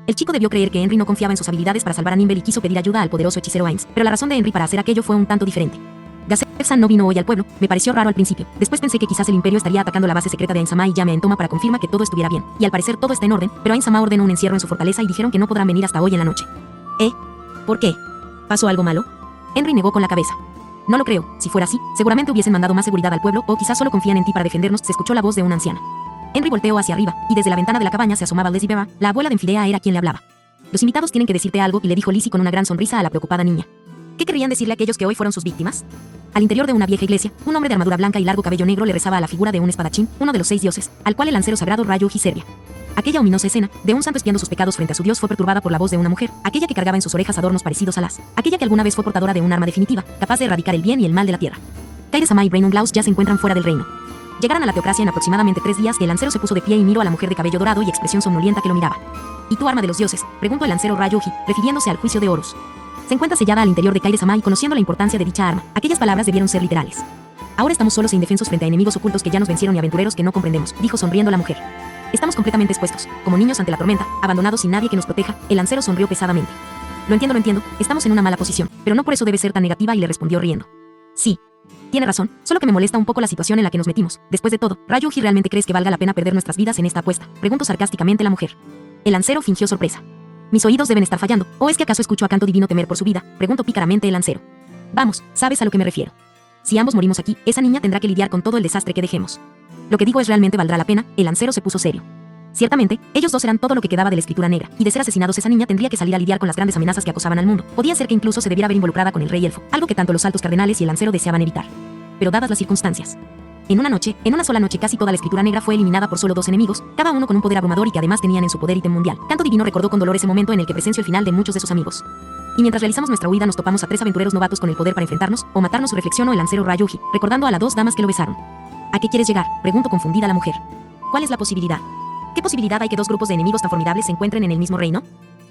El chico debió creer que Henry no confiaba en sus habilidades para salvar a Nimble y quiso pedir ayuda al poderoso hechicero Ainz, pero la razón de Henry para hacer aquello fue un tanto diferente. Gazef-san no vino hoy al pueblo, me pareció raro al principio. Después pensé que quizás el imperio estaría atacando la base secreta de Ainz-sama y llamé a Entoma para confirmar que todo estuviera bien, y al parecer todo está en orden, pero Ainz-sama ordenó un encierro en su fortaleza y dijeron que no podrán venir hasta hoy en la noche. ¿Por qué? ¿Pasó algo malo? Henry negó con la cabeza. No lo creo, si fuera así, seguramente hubiesen mandado más seguridad al pueblo, o quizás solo confían en ti para defendernos, se escuchó la voz de una anciana. Henry volteó hacia arriba, y desde la ventana de la cabaña se asomaba Lizzie Beba, la abuela de Fidea era quien le hablaba. Los invitados tienen que decirte algo, y le dijo Lizzie con una gran sonrisa a la preocupada niña. ¿Qué querrían decirle a aquellos que hoy fueron sus víctimas? Al interior de una vieja iglesia, un hombre de armadura blanca y largo cabello negro le rezaba a la figura de un espadachín, uno de los 6 dioses, al cual el lancero sagrado Ryuji servía. Aquella ominosa escena, de un santo espiando sus pecados frente a su dios, fue perturbada por la voz de una mujer, aquella que cargaba en sus orejas adornos parecidos a las, aquella que alguna vez fue portadora de un arma definitiva, capaz de erradicar el bien y el mal de la tierra. Kaede-sama y Braynon Glaus ya se encuentran fuera del reino. Llegaron a la teocracia en aproximadamente 3 días, que el lancero se puso de pie y miró a la mujer de cabello dorado y expresión somnolienta que lo miraba. ¿Y tu arma de los dioses?, preguntó el lancero Ryuji, refiriéndose al juicio de Horus. Se encuentra sellada al interior de Kaede-sama y conociendo la importancia de dicha arma, aquellas palabras debieron ser literales. Ahora estamos solos e indefensos frente a enemigos ocultos que ya nos vencieron y aventureros que no comprendemos, dijo sonriendo la mujer. Estamos completamente expuestos, como niños ante la tormenta, abandonados sin nadie que nos proteja. El lancero sonrió pesadamente. Lo entiendo, estamos en una mala posición, pero no por eso debe ser tan negativa, y le respondió riendo. Sí. Tiene razón, solo que me molesta un poco la situación en la que nos metimos. Después de todo, Ryuji, ¿realmente crees que valga la pena perder nuestras vidas en esta apuesta?, preguntó sarcásticamente la mujer. El lancero fingió sorpresa. Mis oídos deben estar fallando, ¿o es que acaso escucho a Canto Divino temer por su vida?, preguntó pícaramente el lancero. Vamos, sabes a lo que me refiero. Si ambos morimos aquí, esa niña tendrá que lidiar con todo el desastre que dejemos. Lo que digo es, ¿realmente valdrá la pena?, el lancero se puso serio. Ciertamente, ellos dos eran todo lo que quedaba de la escritura negra, y de ser asesinados esa niña tendría que salir a lidiar con las grandes amenazas que acosaban al mundo. Podía ser que incluso se debiera ver involucrada con el rey elfo, algo que tanto los altos cardenales y el lancero deseaban evitar. Pero dadas las circunstancias, en una sola noche casi toda la escritura negra fue eliminada por solo 2 enemigos, cada uno con un poder abrumador y que además tenían en su poder ítem mundial. Canto Divino recordó con dolor ese momento en el que presenció el final de muchos de sus amigos. Y mientras realizamos nuestra huida nos topamos a 3 aventureros novatos con el poder para enfrentarnos o matarnos, su reflexión o el lancero Ryuji, recordando a las 2 damas que lo besaron. ¿A qué quieres llegar?, preguntó confundida la mujer. ¿Cuál es la posibilidad? ¿Qué posibilidad hay que 2 grupos de enemigos tan formidables se encuentren en el mismo reino?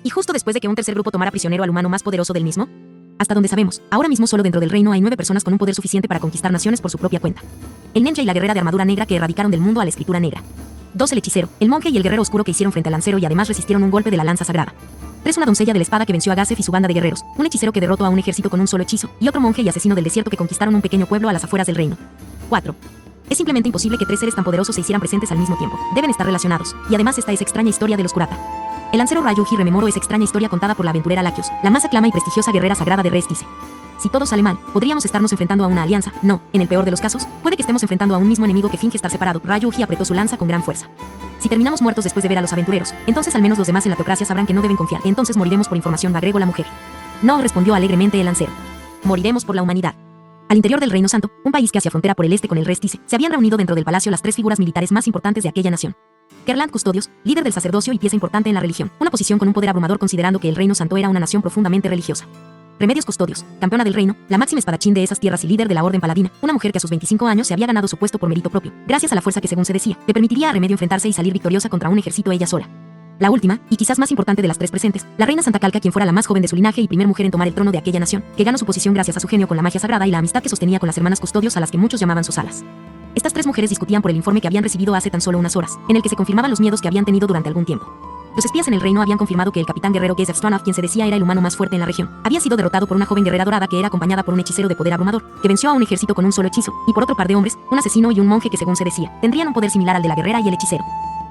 ¿Y justo después de que un tercer grupo tomara prisionero al humano más poderoso del mismo? Hasta donde sabemos, ahora mismo solo dentro del reino hay 9 personas con un poder suficiente para conquistar naciones por su propia cuenta. El ninja y la guerrera de armadura negra que erradicaron del mundo a la escritura negra. 2 el hechicero, el monje y el guerrero oscuro que hicieron frente al lancero y además resistieron un golpe de la lanza sagrada. 3 una doncella de la espada que venció a Gazef y su banda de guerreros, un hechicero que derrotó a un ejército con un solo hechizo, y otro monje y asesino del desierto que conquistaron un pequeño pueblo a las afueras del reino. 4. Es simplemente imposible que 3 seres tan poderosos se hicieran presentes al mismo tiempo. Deben estar relacionados, y además está esa extraña historia de los Kurata. El lancero Ryuji rememoró esa extraña historia contada por la aventurera Lakios, la más aclama y prestigiosa guerrera sagrada de Restice. Si todo sale mal, podríamos estarnos enfrentando a una alianza. No, en el peor de los casos, puede que estemos enfrentando a un mismo enemigo que finge estar separado. Ryuji apretó su lanza con gran fuerza. Si terminamos muertos después de ver a los aventureros, entonces al menos los demás en la teocracia sabrán que no deben confiar. Entonces moriremos por información, agregó la mujer. No, respondió alegremente el lancero. Moriremos por la humanidad. Al interior del Reino Santo, un país que hacía frontera por el este con el Restice, se habían reunido dentro del palacio las 3 figuras militares más importantes de aquella nación. Kerland Custodios, líder del sacerdocio y pieza importante en la religión, una posición con un poder abrumador considerando que el Reino Santo era una nación profundamente religiosa. Remedios Custodios, campeona del reino, la máxima espadachín de esas tierras y líder de la Orden Paladina, una mujer que a sus 25 años se había ganado su puesto por mérito propio, gracias a la fuerza que según se decía, le permitiría a Remedio enfrentarse y salir victoriosa contra un ejército ella sola. La última, y quizás más importante de las tres presentes, la reina Santa Calca, quien fuera la más joven de su linaje y primer mujer en tomar el trono de aquella nación, que ganó su posición gracias a su genio con la magia sagrada y la amistad que sostenía con las hermanas Custodios a las que muchos llamaban sus alas. Estas tres mujeres discutían por el informe que habían recibido hace tan solo unas horas, en el que se confirmaban los miedos que habían tenido durante algún tiempo. Los espías en el reino habían confirmado que el capitán guerrero Gazef Stranov, quien se decía era el humano más fuerte en la región, había sido derrotado por una joven guerrera dorada que era acompañada por un hechicero de poder abrumador, que venció a un ejército con un solo hechizo, y por otro par de hombres, un asesino y un monje que según se decía, tendrían un poder similar al de la guerrera y el hechicero.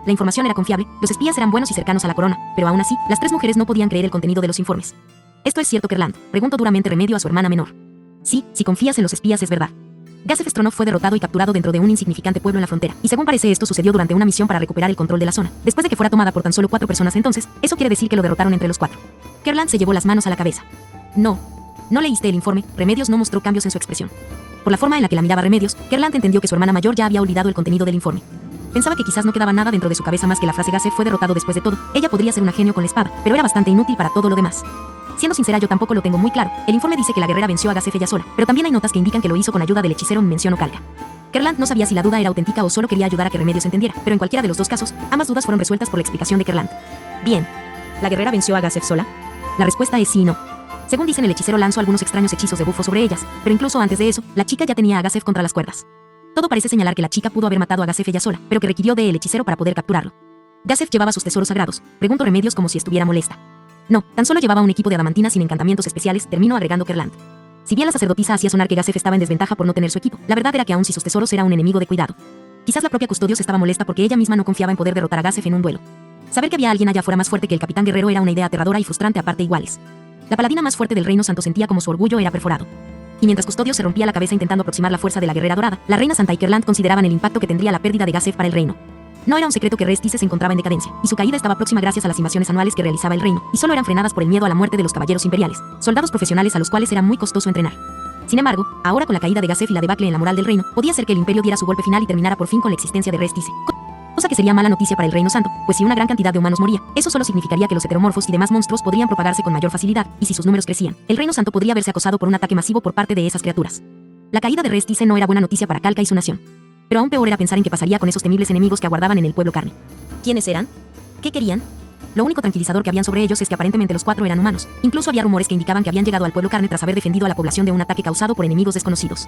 La información era confiable, los espías eran buenos y cercanos a la corona, pero aún así, las tres mujeres no podían creer el contenido de los informes. ¿Esto es cierto, Kerland?, preguntó duramente Remedio a su hermana menor. Sí, si confías en los espías es verdad. Gazef Stranov fue derrotado y capturado dentro de un insignificante pueblo en la frontera, y según parece esto sucedió durante una misión para recuperar el control de la zona, después de que fuera tomada por tan solo 4 personas entonces, eso quiere decir que lo derrotaron entre los 4. Kerland se llevó las manos a la cabeza. No leíste el informe. Remedios no mostró cambios en su expresión. Por la forma en la que la miraba Remedios, Kerland entendió que su hermana mayor ya había olvidado el contenido del informe. Pensaba que quizás no quedaba nada dentro de su cabeza más que la frase Gazef fue derrotado después de todo. Ella podría ser una genio con la espada, pero era bastante inútil para todo lo demás. Siendo sincera, yo tampoco lo tengo muy claro. El informe dice que la guerrera venció a Gazef ella sola, pero también hay notas que indican que lo hizo con ayuda del hechicero mencionó Calca. Kerland no sabía si la duda era auténtica o solo quería ayudar a que Remedios entendiera, pero en cualquiera de los dos casos, ambas dudas fueron resueltas por la explicación de Kerland. Bien. ¿La guerrera venció a Gazef sola? La respuesta es sí y no. Según dicen, el hechicero lanzó algunos extraños hechizos de bufo sobre ellas, pero incluso antes de eso, la chica ya tenía a Gazef contra las cuerdas. Todo parece señalar que la chica pudo haber matado a Gazef ella sola, pero que requirió del hechicero para poder capturarlo. ¿Gazef llevaba sus tesoros sagrados?, preguntó Remedios como si estuviera molesta. No, tan solo llevaba un equipo de adamantinas sin encantamientos especiales, terminó agregando Kerland. Si bien la sacerdotisa hacía sonar que Gazef estaba en desventaja por no tener su equipo, la verdad era que aún si sus tesoros era un enemigo de cuidado. Quizás la propia Custodios estaba molesta porque ella misma no confiaba en poder derrotar a Gazef en un duelo. Saber que había alguien allá fuera más fuerte que el capitán guerrero era una idea aterradora y frustrante a parte iguales. La paladina más fuerte del reino santo sentía como su orgullo era perforado. Y mientras Custodios se rompía la cabeza intentando aproximar la fuerza de la guerrera dorada, la reina Santa y Kerland consideraban el impacto que tendría la pérdida de Gazef para el reino. No era un secreto que Restice se encontraba en decadencia, y su caída estaba próxima gracias a las invasiones anuales que realizaba el reino, y solo eran frenadas por el miedo a la muerte de los caballeros imperiales, soldados profesionales a los cuales era muy costoso entrenar. Sin embargo, ahora con la caída de Gazef y la debacle en la moral del reino, podía ser que el imperio diera su golpe final y terminara por fin con la existencia de Restice. Cosa que sería mala noticia para el reino santo, pues si una gran cantidad de humanos moría, eso solo significaría que los heteromorfos y demás monstruos podrían propagarse con mayor facilidad, y si sus números crecían, el reino santo podría verse acosado por un ataque masivo por parte de esas criaturas. La caída de Restice no era buena noticia para Calca y su nación. Pero aún peor era pensar en qué pasaría con esos temibles enemigos que aguardaban en el pueblo carne. ¿Quiénes eran? ¿Qué querían? Lo único tranquilizador que habían sobre ellos es que aparentemente los 4 eran humanos. Incluso había rumores que indicaban que habían llegado al pueblo carne tras haber defendido a la población de un ataque causado por enemigos desconocidos.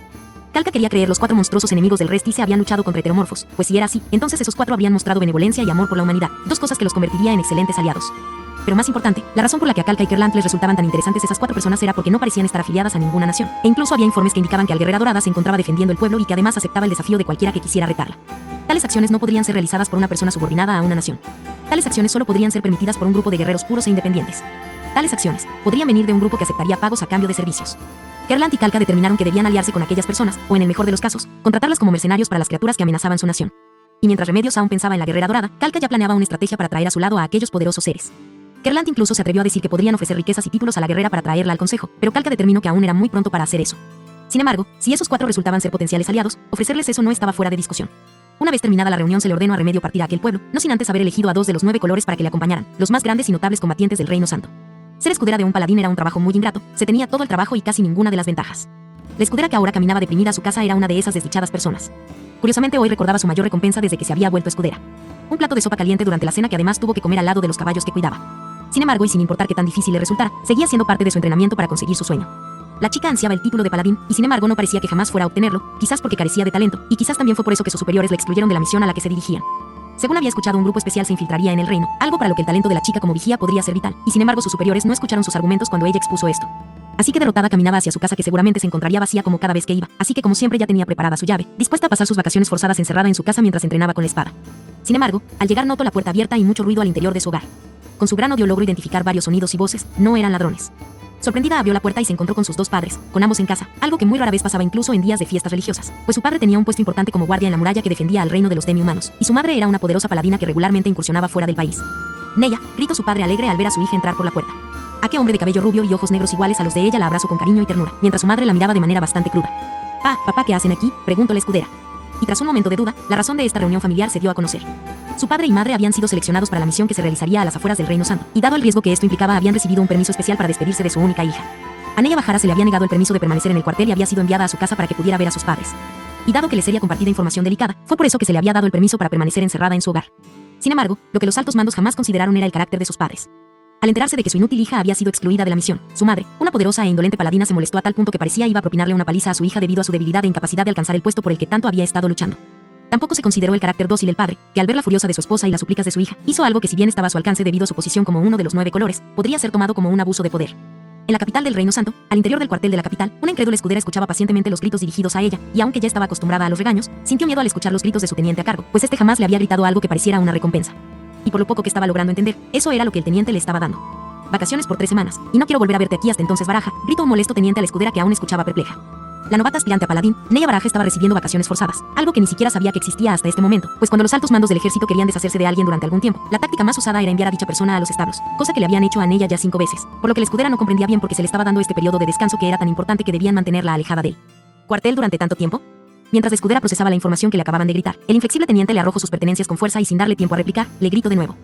Calca quería creer los 4 monstruosos enemigos del Restice habían luchado contra heteromorfos, pues si era así, entonces esos 4 habían mostrado benevolencia y amor por la humanidad, dos cosas que los convertiría en excelentes aliados. Pero más importante, la razón por la que a Calca y Kerland les resultaban tan interesantes esas 4 personas era porque no parecían estar afiliadas a ninguna nación, e incluso había informes que indicaban que la guerrera dorada se encontraba defendiendo el pueblo y que además aceptaba el desafío de cualquiera que quisiera retarla. Tales acciones no podrían ser realizadas por una persona subordinada a una nación. Tales acciones solo podrían ser permitidas por un grupo de guerreros puros e independientes. Tales acciones podrían venir de un grupo que aceptaría pagos a cambio de servicios. Kerland y Calca determinaron que debían aliarse con aquellas personas, o en el mejor de los casos, contratarlas como mercenarios para las criaturas que amenazaban su nación. Y mientras Remedios aún pensaba en la guerrera dorada, Calca ya planeaba una estrategia para traer a su lado a aquellos poderosos seres. Kerland incluso se atrevió a decir que podrían ofrecer riquezas y títulos a la guerrera para traerla al consejo, pero Calca determinó que aún era muy pronto para hacer eso. Sin embargo, si esos 4 resultaban ser potenciales aliados, ofrecerles eso no estaba fuera de discusión. Una vez terminada la reunión se le ordenó a Remedio partir a aquel pueblo, no sin antes haber elegido a 2 de los 9 colores para que le acompañaran, los más grandes y notables combatientes del Reino Santo. Ser escudera de un paladín era un trabajo muy ingrato, se tenía todo el trabajo y casi ninguna de las ventajas. La escudera que ahora caminaba deprimida a su casa era una de esas desdichadas personas. Curiosamente hoy recordaba su mayor recompensa desde que se había vuelto escudera. Un plato de sopa caliente durante la cena que además tuvo que comer al lado de los caballos que cuidaba. Sin embargo, y sin importar qué tan difícil le resultara, seguía siendo parte de su entrenamiento para conseguir su sueño. La chica ansiaba el título de paladín, y sin embargo no parecía que jamás fuera a obtenerlo, quizás porque carecía de talento, y quizás también fue por eso que sus superiores la excluyeron de la misión a la que se dirigían. Según había escuchado, un grupo especial se infiltraría en el reino, algo para lo que el talento de la chica como vigía podría ser vital, y sin embargo sus superiores no escucharon sus argumentos cuando ella expuso esto. Así que derrotada caminaba hacia su casa que seguramente se encontraría vacía como cada vez que iba, así que como siempre ya tenía preparada su llave, dispuesta a pasar sus vacaciones forzadas encerrada en su casa mientras entrenaba con la espada. Sin embargo, al llegar notó la puerta abierta y mucho ruido al interior de su hogar. Con su gran odio logró identificar varios sonidos y voces, no eran ladrones. Sorprendida abrió la puerta y se encontró con sus 2 padres, con ambos en casa, algo que muy rara vez pasaba incluso en días de fiestas religiosas, pues su padre tenía un puesto importante como guardia en la muralla que defendía al reino de los demi-humanos, y su madre era una poderosa paladina que regularmente incursionaba fuera del país. Neya, gritó su padre alegre al ver a su hija entrar por la puerta. Aquel hombre de cabello rubio y ojos negros iguales a los de ella la abrazó con cariño y ternura, mientras su madre la miraba de manera bastante cruda. Papá, ¿qué hacen aquí?, preguntó la escudera. Y tras un momento de duda, la razón de esta reunión familiar se dio a conocer. Su padre y madre habían sido seleccionados para la misión que se realizaría a las afueras del Reino Santo, y dado el riesgo que esto implicaba habían recibido un permiso especial para despedirse de su única hija. A Neya Bajara se le había negado el permiso de permanecer en el cuartel y había sido enviada a su casa para que pudiera ver a sus padres. Y dado que le sería compartida información delicada, fue por eso que se le había dado el permiso para permanecer encerrada en su hogar. Sin embargo, lo que los altos mandos jamás consideraron era el carácter de sus padres. Al enterarse de que su inútil hija había sido excluida de la misión, su madre, una poderosa e indolente paladina, se molestó a tal punto que parecía iba a propinarle una paliza a su hija debido a su debilidad e incapacidad de alcanzar el puesto por el que tanto había estado luchando. Tampoco se consideró el carácter dócil del padre, que al ver la furiosa de su esposa y las súplicas de su hija, hizo algo que, si bien estaba a su alcance debido a su posición como uno de los 9 colores, podría ser tomado como un abuso de poder. En la capital del Reino Santo, al interior del cuartel de la capital, una incrédula escudera escuchaba pacientemente los gritos dirigidos a ella, y aunque ya estaba acostumbrada a los regaños, sintió miedo al escuchar los gritos de su teniente a cargo, pues este jamás le había gritado algo que pareciera una recompensa. Y por lo poco que estaba logrando entender, eso era lo que el teniente le estaba dando. Vacaciones por 3 semanas, y no quiero volver a verte aquí hasta entonces, Baraja, gritó un molesto teniente a la escudera que aún escuchaba perpleja. La novata aspirante a paladín, Neya Baraja, estaba recibiendo vacaciones forzadas, algo que ni siquiera sabía que existía hasta este momento, pues cuando los altos mandos del ejército querían deshacerse de alguien durante algún tiempo, la táctica más usada era enviar a dicha persona a los establos, cosa que le habían hecho a Neya ya 5 veces, por lo que la escudera no comprendía bien por qué se le estaba dando este periodo de descanso que era tan importante que debían mantenerla alejada del cuartel durante tanto tiempo. Mientras la escudera procesaba la información que le acababan de gritar, el inflexible teniente le arrojó sus pertenencias con fuerza y sin darle tiempo a replicar, le gritó de nuevo.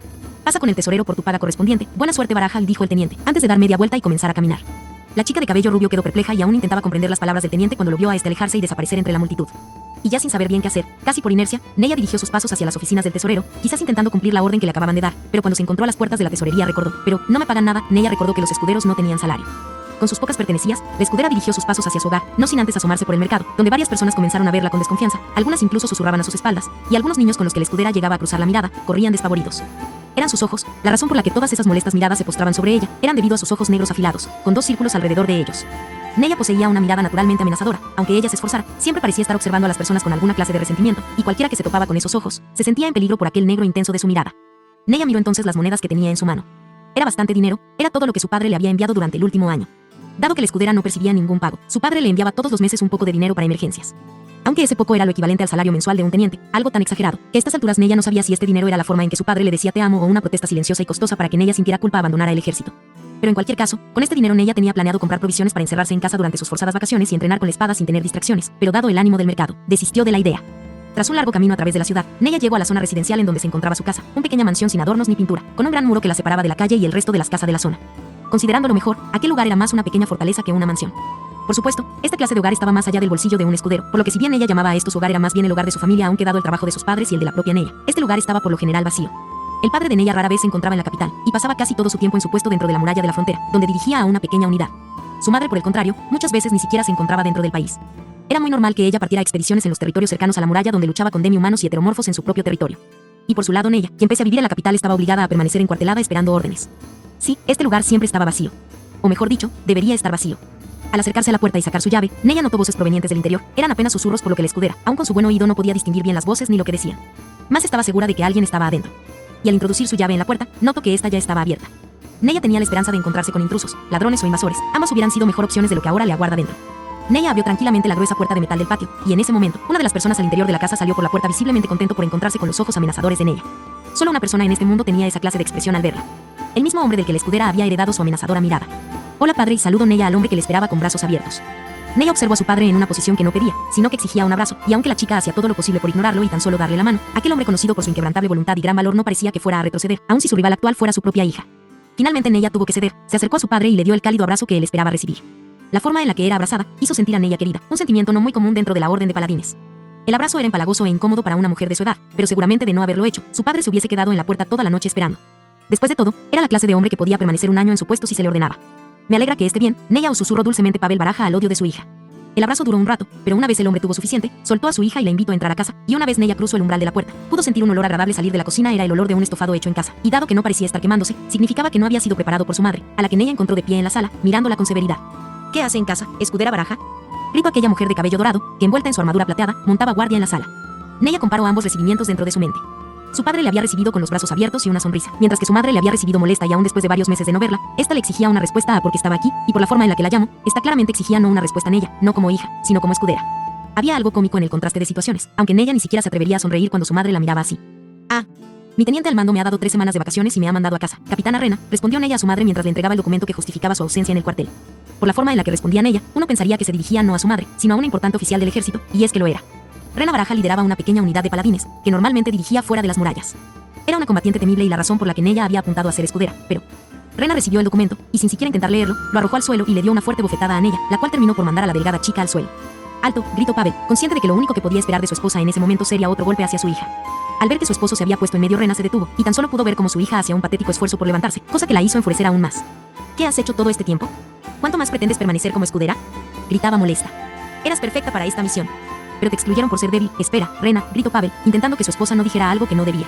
Pasa con el tesorero por tu paga correspondiente. Buena suerte, Baraja, dijo el teniente, antes de dar media vuelta y comenzar a caminar. La chica de cabello rubio quedó perpleja y aún intentaba comprender las palabras del teniente cuando lo vio a este alejarse y desaparecer entre la multitud. Y ya sin saber bien qué hacer, casi por inercia, Neya dirigió sus pasos hacia las oficinas del tesorero, quizás intentando cumplir la orden que le acababan de dar, pero cuando se encontró a las puertas de la tesorería recordó, pero no me pagan nada. Neya recordó que los escuderos no tenían salario. Con sus pocas pertenencias, la escudera dirigió sus pasos hacia su hogar, no sin antes asomarse por el mercado, donde varias personas comenzaron a verla con desconfianza, algunas incluso susurraban a sus espaldas, y algunos niños con los que la escudera llegaba a cruzar la mirada, corrían despavoridos. Eran sus ojos, la razón por la que todas esas molestas miradas se postraban sobre ella, eran debido a sus ojos negros afilados, con 2 círculos alrededor de ellos. Neya poseía una mirada naturalmente amenazadora, aunque ella se esforzara, siempre parecía estar observando a las personas con alguna clase de resentimiento, y cualquiera que se topaba con esos ojos, se sentía en peligro por aquel negro intenso de su mirada. Neya miró entonces las monedas que tenía en su mano. Era bastante dinero, era todo lo que su padre le había enviado durante el último año. Dado que la escudera no percibía ningún pago, su padre le enviaba todos los meses un poco de dinero para emergencias. Aunque ese poco era lo equivalente al salario mensual de un teniente, algo tan exagerado, que a estas alturas Neya no sabía si este dinero era la forma en que su padre le decía te amo o una protesta silenciosa y costosa para que Neya sintiera culpa abandonara el ejército. Pero en cualquier caso, con este dinero Neya tenía planeado comprar provisiones para encerrarse en casa durante sus forzadas vacaciones y entrenar con la espada sin tener distracciones, pero dado el ánimo del mercado, desistió de la idea. Tras un largo camino a través de la ciudad, Neya llegó a la zona residencial en donde se encontraba su casa, una pequeña mansión sin adornos ni pintura, con un gran muro que la separaba de la calle y el resto de las casas de la zona. Considerándolo mejor, aquel lugar era más una pequeña fortaleza que una mansión. Por supuesto, esta clase de hogar estaba más allá del bolsillo de un escudero, por lo que si bien ella llamaba a esto su hogar, era más bien el hogar de su familia, aunque dado el trabajo de sus padres y el de la propia Neya, este lugar estaba por lo general vacío. El padre de Neya rara vez se encontraba en la capital, y pasaba casi todo su tiempo en su puesto dentro de la muralla de la frontera, donde dirigía a una pequeña unidad. Su madre, por el contrario, muchas veces ni siquiera se encontraba dentro del país. Era muy normal que ella partiera a expediciones en los territorios cercanos a la muralla, donde luchaba con demi-humanos y heteromorfos en su propio territorio. Y por su lado Neya, quien pese a vivir en la capital estaba obligada a permanecer encuartelada esperando órdenes. Sí, este lugar siempre estaba vacío. O mejor dicho, debería estar vacío. Al acercarse a la puerta y sacar su llave, Neya notó voces provenientes del interior. Eran apenas susurros, por lo que la escudera, aun con su buen oído, no podía distinguir bien las voces ni lo que decían. Más estaba segura de que alguien estaba adentro. Y al introducir su llave en la puerta, notó que esta ya estaba abierta. Neya tenía la esperanza de encontrarse con intrusos, ladrones o invasores. Ambas hubieran sido mejor opciones de lo que ahora le aguarda dentro. Neya abrió tranquilamente la gruesa puerta de metal del patio, y en ese momento, una de las personas al interior de la casa salió por la puerta visiblemente contento por encontrarse con los ojos amenazadores de Neya. Solo una persona en este mundo tenía esa clase de expresión al verla. El mismo hombre del que la escudera había heredado su amenazadora mirada. Hola, padre, y saludó Neya al hombre que le esperaba con brazos abiertos. Neya observó a su padre en una posición que no pedía, sino que exigía un abrazo, y aunque la chica hacía todo lo posible por ignorarlo y tan solo darle la mano, aquel hombre conocido por su inquebrantable voluntad y gran valor no parecía que fuera a retroceder, aun si su rival actual fuera su propia hija. Finalmente Neya tuvo que ceder, se acercó a su padre y le dio el cálido abrazo que él esperaba recibir. La forma en la que era abrazada hizo sentir a Neya querida, un sentimiento no muy común dentro de la orden de paladines. El abrazo era empalagoso e incómodo para una mujer de su edad, pero seguramente de no haberlo hecho, su padre se hubiese quedado en la puerta toda la noche esperando. Después de todo, era la clase de hombre que podía permanecer un año en su puesto si se le ordenaba. Me alegra que esté bien, Neya, o susurró dulcemente Pavel Baraja al odio de su hija. El abrazo duró un rato, pero una vez el hombre tuvo suficiente, soltó a su hija y la invitó a entrar a casa, y una vez Neya cruzó el umbral de la puerta, pudo sentir un olor agradable salir de la cocina. Era el olor de un estofado hecho en casa, y dado que no parecía estar quemándose, significaba que no había sido preparado por su madre, a la que Neya encontró de pie en la sala, mirándola con severidad. ¿Qué hace en casa, escudera Baraja?, gritó aquella mujer de cabello dorado, que envuelta en su armadura plateada, montaba guardia en la sala. Neya comparó ambos recibimientos dentro de su mente. Su padre le había recibido con los brazos abiertos y una sonrisa, mientras que su madre le había recibido molesta, y aún después de varios meses de no verla, esta le exigía una respuesta a por qué estaba aquí, y por la forma en la que la llamó, esta claramente exigía no una respuesta a Neya, no como hija, sino como escudera. Había algo cómico en el contraste de situaciones, aunque Neya ni siquiera se atrevería a sonreír cuando su madre la miraba así. Ah, mi teniente al mando me ha dado 3 semanas de vacaciones y me ha mandado a casa, capitana Rena, respondió Neya a su madre mientras le entregaba el documento que justificaba su ausencia en el cuartel. Por la forma en la que respondía Neya, uno pensaría que se dirigía no a su madre, sino a un importante oficial del ejército, y es que lo era. Rena Baraja lideraba una pequeña unidad de paladines, que normalmente dirigía fuera de las murallas. Era una combatiente temible y la razón por la que Neya había apuntado a ser escudera, pero Rena recibió el documento, y sin siquiera intentar leerlo, lo arrojó al suelo y le dio una fuerte bofetada a Neya, la cual terminó por mandar a la delgada chica al suelo. «¡Alto!», gritó Pavel, consciente de que lo único que podía esperar de su esposa en ese momento sería otro golpe hacia su hija. Al ver que su esposo se había puesto en medio, Rena se detuvo, y tan solo pudo ver cómo su hija hacía un patético esfuerzo por levantarse, cosa que la hizo enfurecer aún más. «¿Qué has hecho todo este tiempo? ¿Cuánto más pretendes permanecer como escudera?», gritaba molesta. «Eras perfecta para esta misión. Pero te excluyeron por ser débil». «Espera, Rena», gritó Pavel, intentando que su esposa no dijera algo que no debía.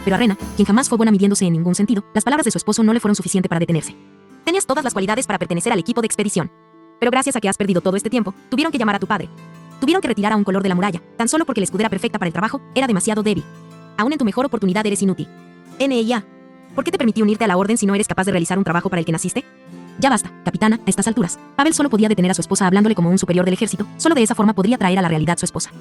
Pero a Rena, quien jamás fue buena midiéndose en ningún sentido, las palabras de su esposo no le fueron suficiente para detenerse. «Tenías todas las cualidades para pertenecer al equipo de expedición. Pero gracias a que has perdido todo este tiempo, tuvieron que llamar a tu padre. Tuvieron que retirar a un color de la muralla, tan solo porque la escudera perfecta para el trabajo era demasiado débil. Aún en tu mejor oportunidad eres inútil. N.I.A. ¿Por qué te permití unirte a la orden si no eres capaz de realizar un trabajo para el que naciste? Ya basta, capitana». A estas alturas, Pavel solo podía detener a su esposa hablándole como un superior del ejército, solo de esa forma podría traer a la realidad su esposa.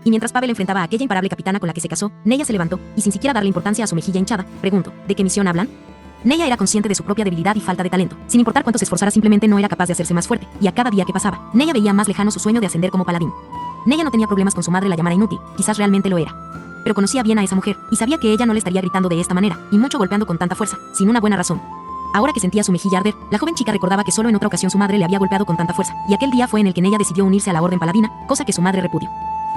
Y mientras Pavel enfrentaba a aquella imparable capitana con la que se casó, Neya se levantó, y sin siquiera darle importancia a su mejilla hinchada, preguntó, ¿de qué misión hablan? Neya era consciente de su propia debilidad y falta de talento. Sin importar cuánto se esforzara, simplemente no era capaz de hacerse más fuerte, y a cada día que pasaba, Neya veía más lejano su sueño de ascender como paladín. Neya no tenía problemas con su madre la llamara inútil, quizás realmente lo era. Pero conocía bien a esa mujer, y sabía que ella no le estaría gritando de esta manera, y mucho golpeando con tanta fuerza, sin una buena razón. Ahora que sentía su mejilla arder, la joven chica recordaba que solo en otra ocasión su madre le había golpeado con tanta fuerza, y aquel día fue en el que Neya decidió unirse a la orden paladina, cosa que su madre repudió.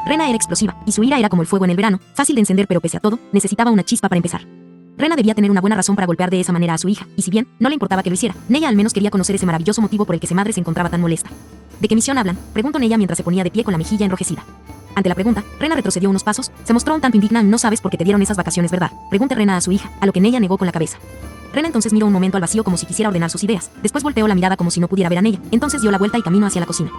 Rena era explosiva, y su ira era como el fuego en el verano, fácil de encender, pero pese a todo, necesitaba una chispa para empezar. Rena debía tener una buena razón para golpear de esa manera a su hija, y si bien no le importaba que lo hiciera, Neya al menos quería conocer ese maravilloso motivo por el que su madre se encontraba tan molesta. ¿De qué misión hablan?, preguntó Neya mientras se ponía de pie con la mejilla enrojecida. Ante la pregunta, Rena retrocedió unos pasos, se mostró un tanto indigna. «No sabes por qué te dieron esas vacaciones, ¿verdad?», preguntó Rena a su hija, a lo que Neya negó con la cabeza. Rena entonces miró un momento al vacío como si quisiera ordenar sus ideas, después volteó la mirada como si no pudiera ver a Neya, entonces dio la vuelta y caminó hacia la cocina.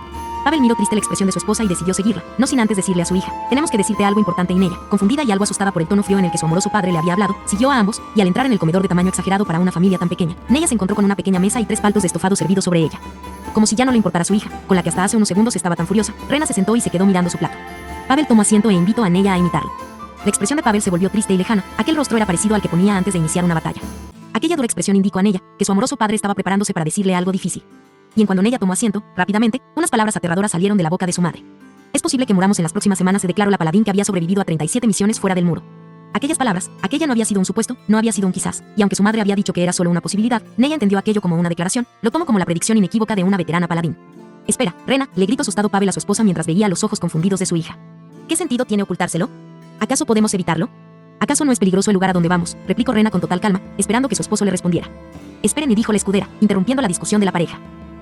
Pavel miró triste la expresión de su esposa y decidió seguirla, no sin antes decirle a su hija, «Tenemos que decirte algo importante». Y Neya, confundida y algo asustada por el tono frío en el que su amoroso padre le había hablado, siguió a ambos, y al entrar en el comedor de tamaño exagerado para una familia tan pequeña, Neya se encontró con una pequeña mesa y 3 paltos de estofado servidos sobre ella. Como si ya no le importara a su hija, con la que hasta hace unos segundos estaba tan furiosa, Rena se sentó y se quedó mirando su plato. Pavel tomó asiento e invitó a Neya a imitarlo. La expresión de Pavel se volvió triste y lejana, aquel rostro era parecido al que ponía antes de iniciar una batalla. Aquella dura expresión indicó a Neya que su amoroso padre estaba preparándose para decirle algo difícil. Y en cuando Neya tomó asiento, rápidamente, unas palabras aterradoras salieron de la boca de su madre. «Es posible que muramos en las próximas semanas», se declaró la paladín que había sobrevivido a 37 misiones fuera del muro. Aquellas palabras, aquella no había sido un supuesto, no había sido un quizás, y aunque su madre había dicho que era solo una posibilidad, Neya entendió aquello como una declaración, lo tomó como la predicción inequívoca de una veterana paladín. «Espera, Rena», le gritó asustado Pavel a su esposa mientras veía los ojos confundidos de su hija. «¿Qué sentido tiene ocultárselo? ¿Acaso podemos evitarlo? ¿Acaso no es peligroso el lugar a donde vamos?», replicó Rena con total calma, esperando que su esposo le respondiera. «Esperen», dijo la escudera, interrumpiendo la discusión de la pareja.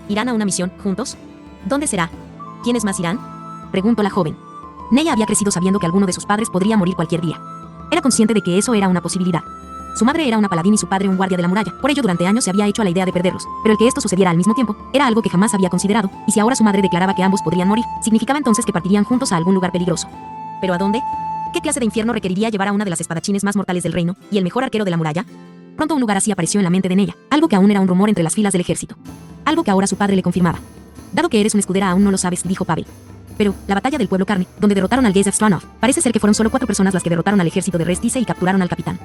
«¿Irán a una misión juntos? ¿Dónde será? ¿Quiénes más irán?», preguntó la joven. Neya había crecido sabiendo que alguno de sus padres podría morir cualquier día. Era consciente de que eso era una posibilidad. Su madre era una paladín y su padre un guardia de la muralla, por ello durante años se había hecho a la idea de perderlos, pero el que esto sucediera al mismo tiempo era algo que jamás había considerado, y si ahora su madre declaraba que ambos podrían morir, significaba entonces que partirían juntos a algún lugar peligroso. ¿Pero a dónde? ¿Qué clase de infierno requeriría llevar a una de las espadachines más mortales del reino, y el mejor arquero de la muralla? Pronto un lugar así apareció en la mente de Neya, algo que aún era un rumor entre las filas del ejército. Algo que ahora su padre le confirmaba. «Dado que eres una escudera aún no lo sabes», dijo Pavel. «Pero, la batalla del pueblo carne, donde derrotaron al Gesef Stranov, parece ser que fueron solo 4 personas las que derrotaron al ejército de Restice y capturaron al capitán».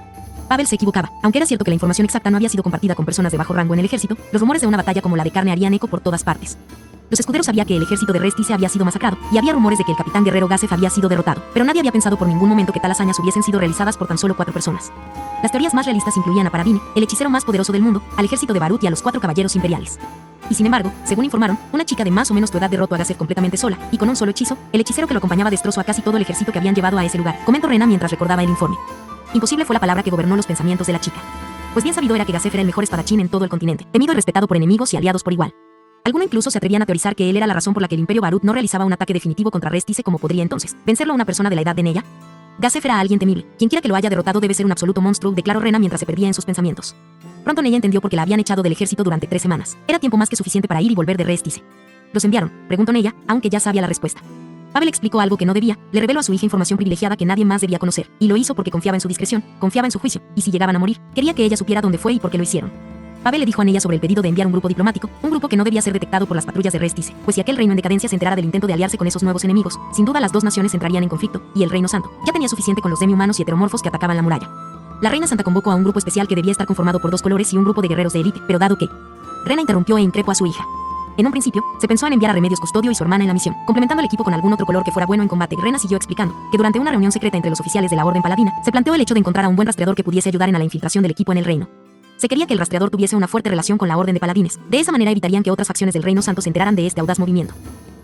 Pavel se equivocaba, aunque era cierto que la información exacta no había sido compartida con personas de bajo rango en el ejército, los rumores de una batalla como la de carne harían eco por todas partes. Los escuderos sabían que el ejército de Restice había sido masacrado, y había rumores de que el capitán guerrero Gasef había sido derrotado, pero nadie había pensado por ningún momento que tal hazañas hubiesen sido realizadas por tan solo 4 personas. Las teorías más realistas incluían a Paradine, el hechicero más poderoso del mundo, al ejército de Barut y a los 4 caballeros imperiales. Y sin embargo, según informaron, una chica de más o menos tu edad derrotó a Gasef completamente sola, y con un solo hechizo, el hechicero que lo acompañaba destrozó a casi todo el ejército que habían llevado a ese lugar, comentó Rena mientras recordaba el informe. Imposible fue la palabra que gobernó los pensamientos de la chica. Pues bien sabido era que Gasef era el mejor espadachín en todo el continente, temido y respetado por enemigos y aliados por igual. Algunos incluso se atrevían a teorizar que él era la razón por la que el Imperio Barut no realizaba un ataque definitivo contra Restice. ¿Cómo podría entonces vencerlo a una persona de la edad de Neya? Gasef era alguien temible. Quienquiera que lo haya derrotado debe ser un absoluto monstruo, declaró Rena mientras se perdía en sus pensamientos. Pronto Neya entendió por qué la habían echado del ejército durante 3 semanas. Era tiempo más que suficiente para ir y volver de Restice. ¿Los enviaron?, preguntó Neya, aunque ya sabía la respuesta. Pavel explicó algo que no debía, le reveló a su hija información privilegiada que nadie más debía conocer, y lo hizo porque confiaba en su discreción, confiaba en su juicio, y si llegaban a morir, quería que ella supiera dónde fue y por qué lo hicieron. Pavel le dijo a Neya sobre el pedido de enviar un grupo diplomático, un grupo que no debía ser detectado por las patrullas de Restice, pues si aquel reino en decadencia se enterara del intento de aliarse con esos nuevos enemigos, sin duda las 2 naciones entrarían en conflicto, y el Reino Santo ya tenía suficiente con los demi-humanos y heteromorfos que atacaban la muralla. La Reina Santa convocó a un grupo especial que debía estar conformado por 2 colores y un grupo de guerreros de élite, pero dado que... Rena interrumpió e increpó a su hija. En un principio, se pensó en enviar a Remedios Custodio y su hermana en la misión, complementando el equipo con algún otro color que fuera bueno en combate. Rena siguió explicando que durante una reunión secreta entre los oficiales de la Orden Paladina, se planteó el hecho de encontrar a un buen rastreador que pudiese ayudar en la infiltración del equipo en el reino. Se quería que el rastreador tuviese una fuerte relación con la Orden de Paladines. De esa manera evitarían que otras facciones del Reino Santo se enteraran de este audaz movimiento.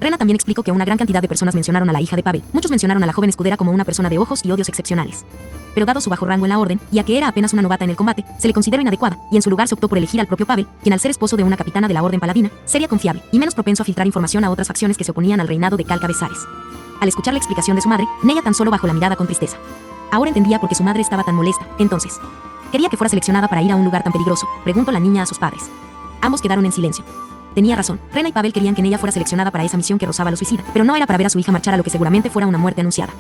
Rena también explicó que una gran cantidad de personas mencionaron a la hija de Pavel. Muchos mencionaron a la joven escudera como una persona de ojos y odios excepcionales. Pero dado su bajo rango en la orden, y a que era apenas una novata en el combate, se le consideró inadecuada, y en su lugar se optó por elegir al propio Pavel, quien al ser esposo de una capitana de la Orden Paladina, sería confiable, y menos propenso a filtrar información a otras facciones que se oponían al reinado de Cal Cabezares. Al escuchar la explicación de su madre, Neya tan solo bajó la mirada con tristeza. Ahora entendía por qué su madre estaba tan molesta. Entonces, ¿quería que fuera seleccionada para ir a un lugar tan peligroso?, preguntó la niña a sus padres. Ambos quedaron en silencio. Tenía razón, Rena y Pavel querían que Neya fuera seleccionada para esa misión que rozaba lo suicida, pero no era para ver a su hija marchar a lo que seguramente fuera una muerte anunciada.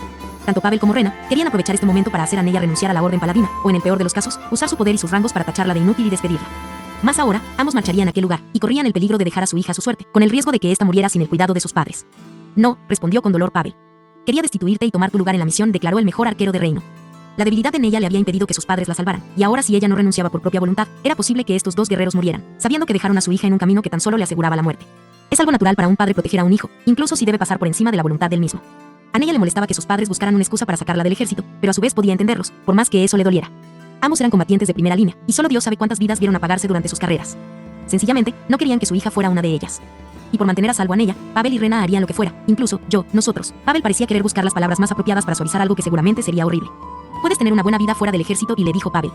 Tanto Pavel como Rena querían aprovechar este momento para hacer a Neya renunciar a la Orden Paladina, o en el peor de los casos, usar su poder y sus rangos para tacharla de inútil y despedirla. Más ahora, ambos marcharían a aquel lugar, y corrían el peligro de dejar a su hija a su suerte, con el riesgo de que ésta muriera sin el cuidado de sus padres. No, respondió con dolor Pavel. Quería destituirte y tomar tu lugar en la misión, declaró el mejor arquero de reino. La debilidad en ella le había impedido que sus padres la salvaran, y ahora si ella no renunciaba por propia voluntad, era posible que estos dos guerreros murieran, sabiendo que dejaron a su hija en un camino que tan solo le aseguraba la muerte. Es algo natural para un padre proteger a un hijo, incluso si debe pasar por encima de la voluntad del mismo. A Neya le molestaba que sus padres buscaran una excusa para sacarla del ejército, pero a su vez podía entenderlos, por más que eso le doliera. Ambos eran combatientes de primera línea, y solo Dios sabe cuántas vidas vieron apagarse durante sus carreras. Sencillamente, no querían que su hija fuera una de ellas. Y por mantener a salvo a Neya, Pavel y Rena harían lo que fuera, incluso nosotros. Pavel parecía querer buscar las palabras más apropiadas para suavizar algo que seguramente sería horrible. Puedes tener una buena vida fuera del ejército, y le dijo Pavel.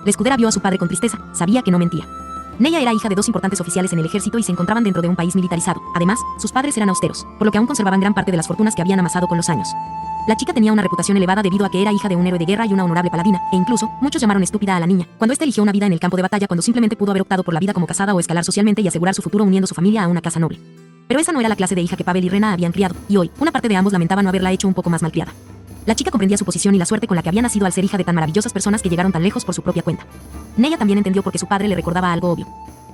La escudera vio a su padre con tristeza, sabía que no mentía. Neya era hija de dos importantes oficiales en el ejército y se encontraban dentro de un país militarizado. Además, sus padres eran austeros, por lo que aún conservaban gran parte de las fortunas que habían amasado con los años. La chica tenía una reputación elevada debido a que era hija de un héroe de guerra y una honorable paladina, e incluso, muchos llamaron estúpida a la niña, cuando ésta eligió una vida en el campo de batalla cuando simplemente pudo haber optado por la vida como casada o escalar socialmente y asegurar su futuro uniendo su familia a una casa noble. Pero esa no era la clase de hija que Pavel y Rena habían criado, y hoy, una parte de ambos lamentaba no haberla hecho un poco más malcriada. La chica comprendía su posición y la suerte con la que había nacido al ser hija de tan maravillosas personas que llegaron tan lejos por su propia cuenta. Neya también entendió por qué su padre le recordaba algo obvio.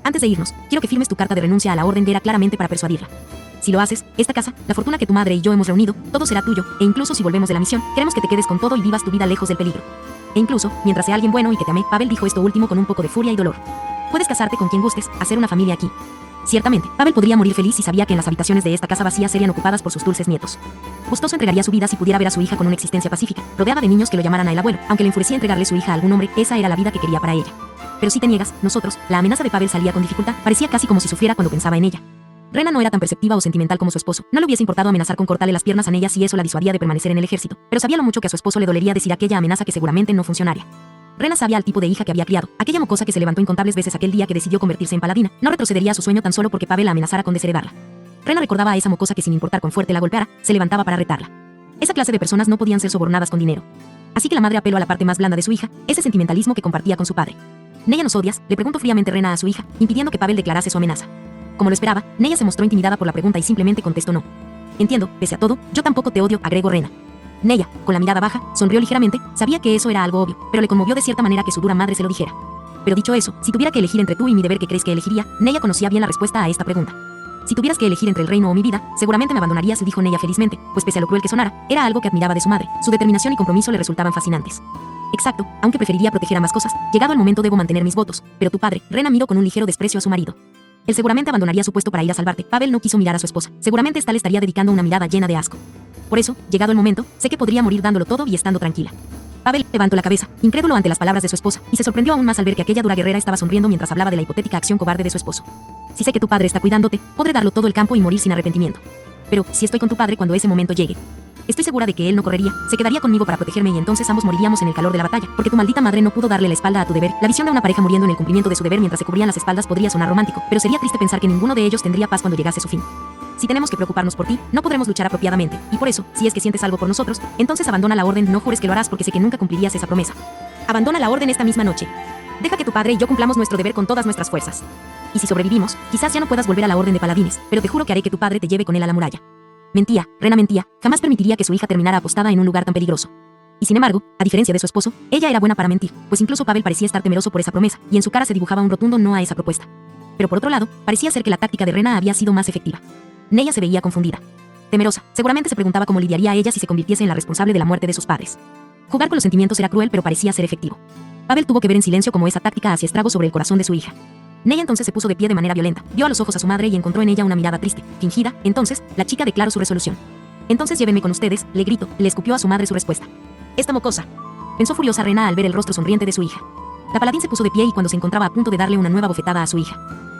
Antes de irnos, quiero que firmes tu carta de renuncia a la orden, era claramente para persuadirla. Si lo haces, esta casa, la fortuna que tu madre y yo hemos reunido, todo será tuyo, e incluso si volvemos de la misión, queremos que te quedes con todo y vivas tu vida lejos del peligro. E incluso, mientras sea alguien bueno y que te ame, Pavel dijo esto último con un poco de furia y dolor. Puedes casarte con quien gustes, hacer una familia aquí. Ciertamente, Pavel podría morir feliz si sabía que en las habitaciones de esta casa vacía serían ocupadas por sus dulces nietos. Gustoso entregaría su vida si pudiera ver a su hija con una existencia pacífica, rodeada de niños que lo llamaran a el abuelo, aunque le enfurecía entregarle su hija a algún hombre, esa era la vida que quería para ella. Pero si te niegas, nosotros, la amenaza de Pavel salía con dificultad, parecía casi como si sufriera cuando pensaba en ella. Rena no era tan perceptiva o sentimental como su esposo, no le hubiese importado amenazar con cortarle las piernas a Neya si eso la disuadía de permanecer en el ejército, pero sabía lo mucho que a su esposo le dolería decir aquella amenaza que seguramente no funcionaría. Rena sabía al tipo de hija que había criado, aquella mocosa que se levantó incontables veces aquel día que decidió convertirse en paladina, no retrocedería a su sueño tan solo porque Pavel la amenazara con desheredarla. Rena recordaba a esa mocosa que sin importar cuán fuerte la golpeara, se levantaba para retarla. Esa clase de personas no podían ser sobornadas con dinero. Así que la madre apeló a la parte más blanda de su hija, ese sentimentalismo que compartía con su padre. ¿Neya nos odias?, le preguntó fríamente Rena a su hija, impidiendo que Pavel declarase su amenaza. Como lo esperaba, Neya se mostró intimidada por la pregunta y simplemente contestó no. Entiendo, pese a todo, yo tampoco te odio, agregó Rena. Neya, con la mirada baja, sonrió ligeramente, sabía que eso era algo obvio, pero le conmovió de cierta manera que su dura madre se lo dijera. Pero dicho eso, si tuviera que elegir entre tú y mi deber, ¿qué crees que elegiría? Neya conocía bien la respuesta a esta pregunta. Si tuvieras que elegir entre el reino o mi vida, seguramente me abandonarías, dijo Neya felizmente, pues pese a lo cruel que sonara, era algo que admiraba de su madre, su determinación y compromiso le resultaban fascinantes. Exacto, aunque preferiría proteger a más cosas, llegado el momento debo mantener mis votos, pero tu padre, Rena miró con un ligero desprecio a su marido. Él seguramente abandonaría su puesto para ir a salvarte. Pavel no quiso mirar a su esposa, seguramente esta le estaría dedicando una mirada llena de asco. Por eso, llegado el momento, sé que podría morir dándolo todo y estando tranquila. Pavel levantó la cabeza, incrédulo ante las palabras de su esposa, y se sorprendió aún más al ver que aquella dura guerrera estaba sonriendo mientras hablaba de la hipotética acción cobarde de su esposo. Si sé que tu padre está cuidándote, podré darlo todo el campo y morir sin arrepentimiento. Pero, si estoy con tu padre cuando ese momento llegue, estoy segura de que él no correría, se quedaría conmigo para protegerme y entonces ambos moriríamos en el calor de la batalla, porque tu maldita madre no pudo darle la espalda a tu deber. La visión de una pareja muriendo en el cumplimiento de su deber mientras se cubrían las espaldas podría sonar romántico, pero sería triste pensar que ninguno de ellos tendría paz cuando llegase su fin. Si tenemos que preocuparnos por ti, no podremos luchar apropiadamente, y por eso, si es que sientes algo por nosotros, entonces abandona la orden, no jures que lo harás porque sé que nunca cumplirías esa promesa. Abandona la orden esta misma noche. Deja que tu padre y yo cumplamos nuestro deber con todas nuestras fuerzas. Y si sobrevivimos, quizás ya no puedas volver a la orden de paladines, pero te juro que haré que tu padre te lleve con él a la muralla. Mentía, Rena mentía, jamás permitiría que su hija terminara apostada en un lugar tan peligroso. Y sin embargo, a diferencia de su esposo, ella era buena para mentir, pues incluso Pavel parecía estar temeroso por esa promesa, y en su cara se dibujaba un rotundo no a esa propuesta. Pero por otro lado, parecía ser que la táctica de Rena había sido más efectiva. Neya se veía confundida. Temerosa, seguramente se preguntaba cómo lidiaría a ella si se convirtiese en la responsable de la muerte de sus padres. Jugar con los sentimientos era cruel, pero parecía ser efectivo. Pavel tuvo que ver en silencio cómo esa táctica hacía estragos sobre el corazón de su hija. Neya entonces se puso de pie de manera violenta, vio a los ojos a su madre y encontró en ella una mirada triste, fingida. Entonces, la chica declaró su resolución. Entonces llévenme con ustedes, le gritó, le escupió a su madre su respuesta. Esta mocosa. Pensó furiosa Rena al ver el rostro sonriente de su hija. La paladín se puso de pie y cuando se encontraba a punto de darle una nueva bofetada a su hija.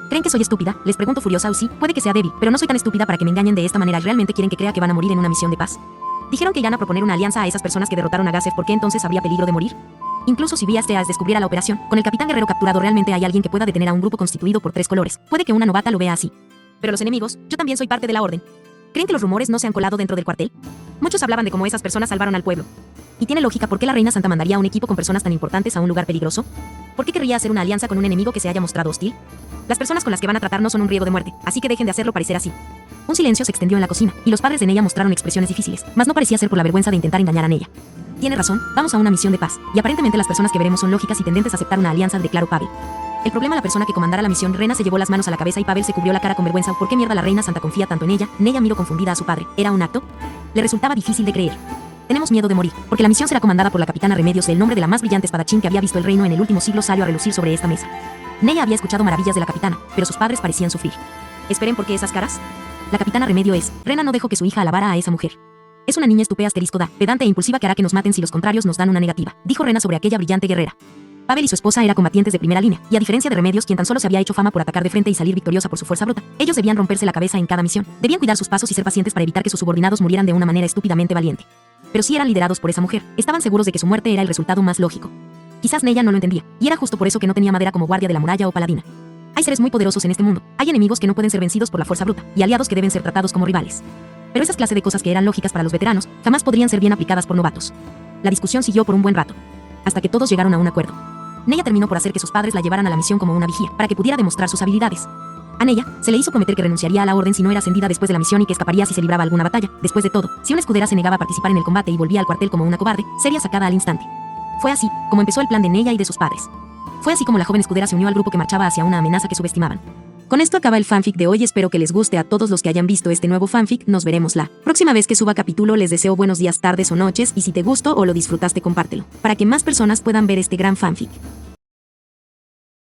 ¿Creen que soy estúpida? Les pregunto furiosa. O sí, puede que sea débil, pero no soy tan estúpida para que me engañen de esta manera. ¿Realmente quieren que crea que van a morir en una misión de paz? Dijeron que irán a proponer una alianza a esas personas que derrotaron a Gasef. ¿Por qué entonces habría peligro de morir? Incluso si Vías Teas descubriera la operación, con el Capitán Guerrero capturado realmente hay alguien que pueda detener a un grupo constituido por 3 colores. Puede que una novata lo vea así. Pero los enemigos, yo también soy parte de la orden. ¿Creen que los rumores no se han colado dentro del cuartel? Muchos hablaban de cómo esas personas salvaron al pueblo. Y tiene lógica. ¿Por qué la Reina Santa mandaría a un equipo con personas tan importantes a un lugar peligroso? ¿Por qué querría hacer una alianza con un enemigo que se haya mostrado hostil? Las personas con las que van a tratar no son un riesgo de muerte, así que dejen de hacerlo parecer así. Un silencio se extendió en la cocina, y los padres de Neya mostraron expresiones difíciles, mas no parecía ser por la vergüenza de intentar engañar a Neya. Tiene razón, vamos a una misión de paz, y aparentemente las personas que veremos son lógicas y tendentes a aceptar una alianza, declaró Pavel. El problema, la persona que comandara la misión, Rena, se llevó las manos a la cabeza y Pavel se cubrió la cara con vergüenza. ¿Por qué mierda la Reina Santa confía tanto en ella? Neya miró confundida a su padre. ¿Era un acto? Le resultaba difícil de creer. Tenemos miedo de morir, porque la misión será comandada por la capitana Remedios. El nombre de la más brillante espadachín que había visto el reino en el último siglo salió a relucir sobre esta mesa. Neya había escuchado maravillas de la capitana, pero sus padres parecían sufrir. Esperen, ¿por qué esas caras? La capitana Remedio es. Rena no dejó que su hija alabara a esa mujer. Es una niña estúpida *da, pedante e impulsiva que hará que nos maten si los contrarios nos dan una negativa, dijo Rena sobre aquella brillante guerrera. Pavel y su esposa eran combatientes de primera línea, y a diferencia de Remedios, quien tan solo se había hecho fama por atacar de frente y salir victoriosa por su fuerza bruta, ellos debían romperse la cabeza en cada misión, debían cuidar sus pasos y ser pacientes para evitar que sus subordinados murieran de una manera estúpidamente valiente. Pero si eran liderados por esa mujer, estaban seguros de que su muerte era el resultado más lógico. Quizás Neya no lo entendía, y era justo por eso que no tenía madera como guardia de la muralla o paladina. Hay seres muy poderosos en este mundo, hay enemigos que no pueden ser vencidos por la fuerza bruta, y aliados que deben ser tratados como rivales. Pero esas clase de cosas que eran lógicas para los veteranos, jamás podrían ser bien aplicadas por novatos. La discusión siguió por un buen rato, hasta que todos llegaron a un acuerdo. Neya terminó por hacer que sus padres la llevaran a la misión como una vigía, para que pudiera demostrar sus habilidades. A Neya se le hizo prometer que renunciaría a la orden si no era ascendida después de la misión y que escaparía si se libraba alguna batalla. Después de todo, si una escudera se negaba a participar en el combate y volvía al cuartel como una cobarde, sería sacada al instante. Fue así como empezó el plan de Neya y de sus padres. Fue así como la joven escudera se unió al grupo que marchaba hacia una amenaza que subestimaban. Con esto acaba el fanfic de hoy. Espero que les guste a todos los que hayan visto este nuevo fanfic. Nos veremos la próxima vez que suba capítulo. Les deseo buenos días, tardes o noches, y si te gustó o lo disfrutaste, compártelo, para que más personas puedan ver este gran fanfic.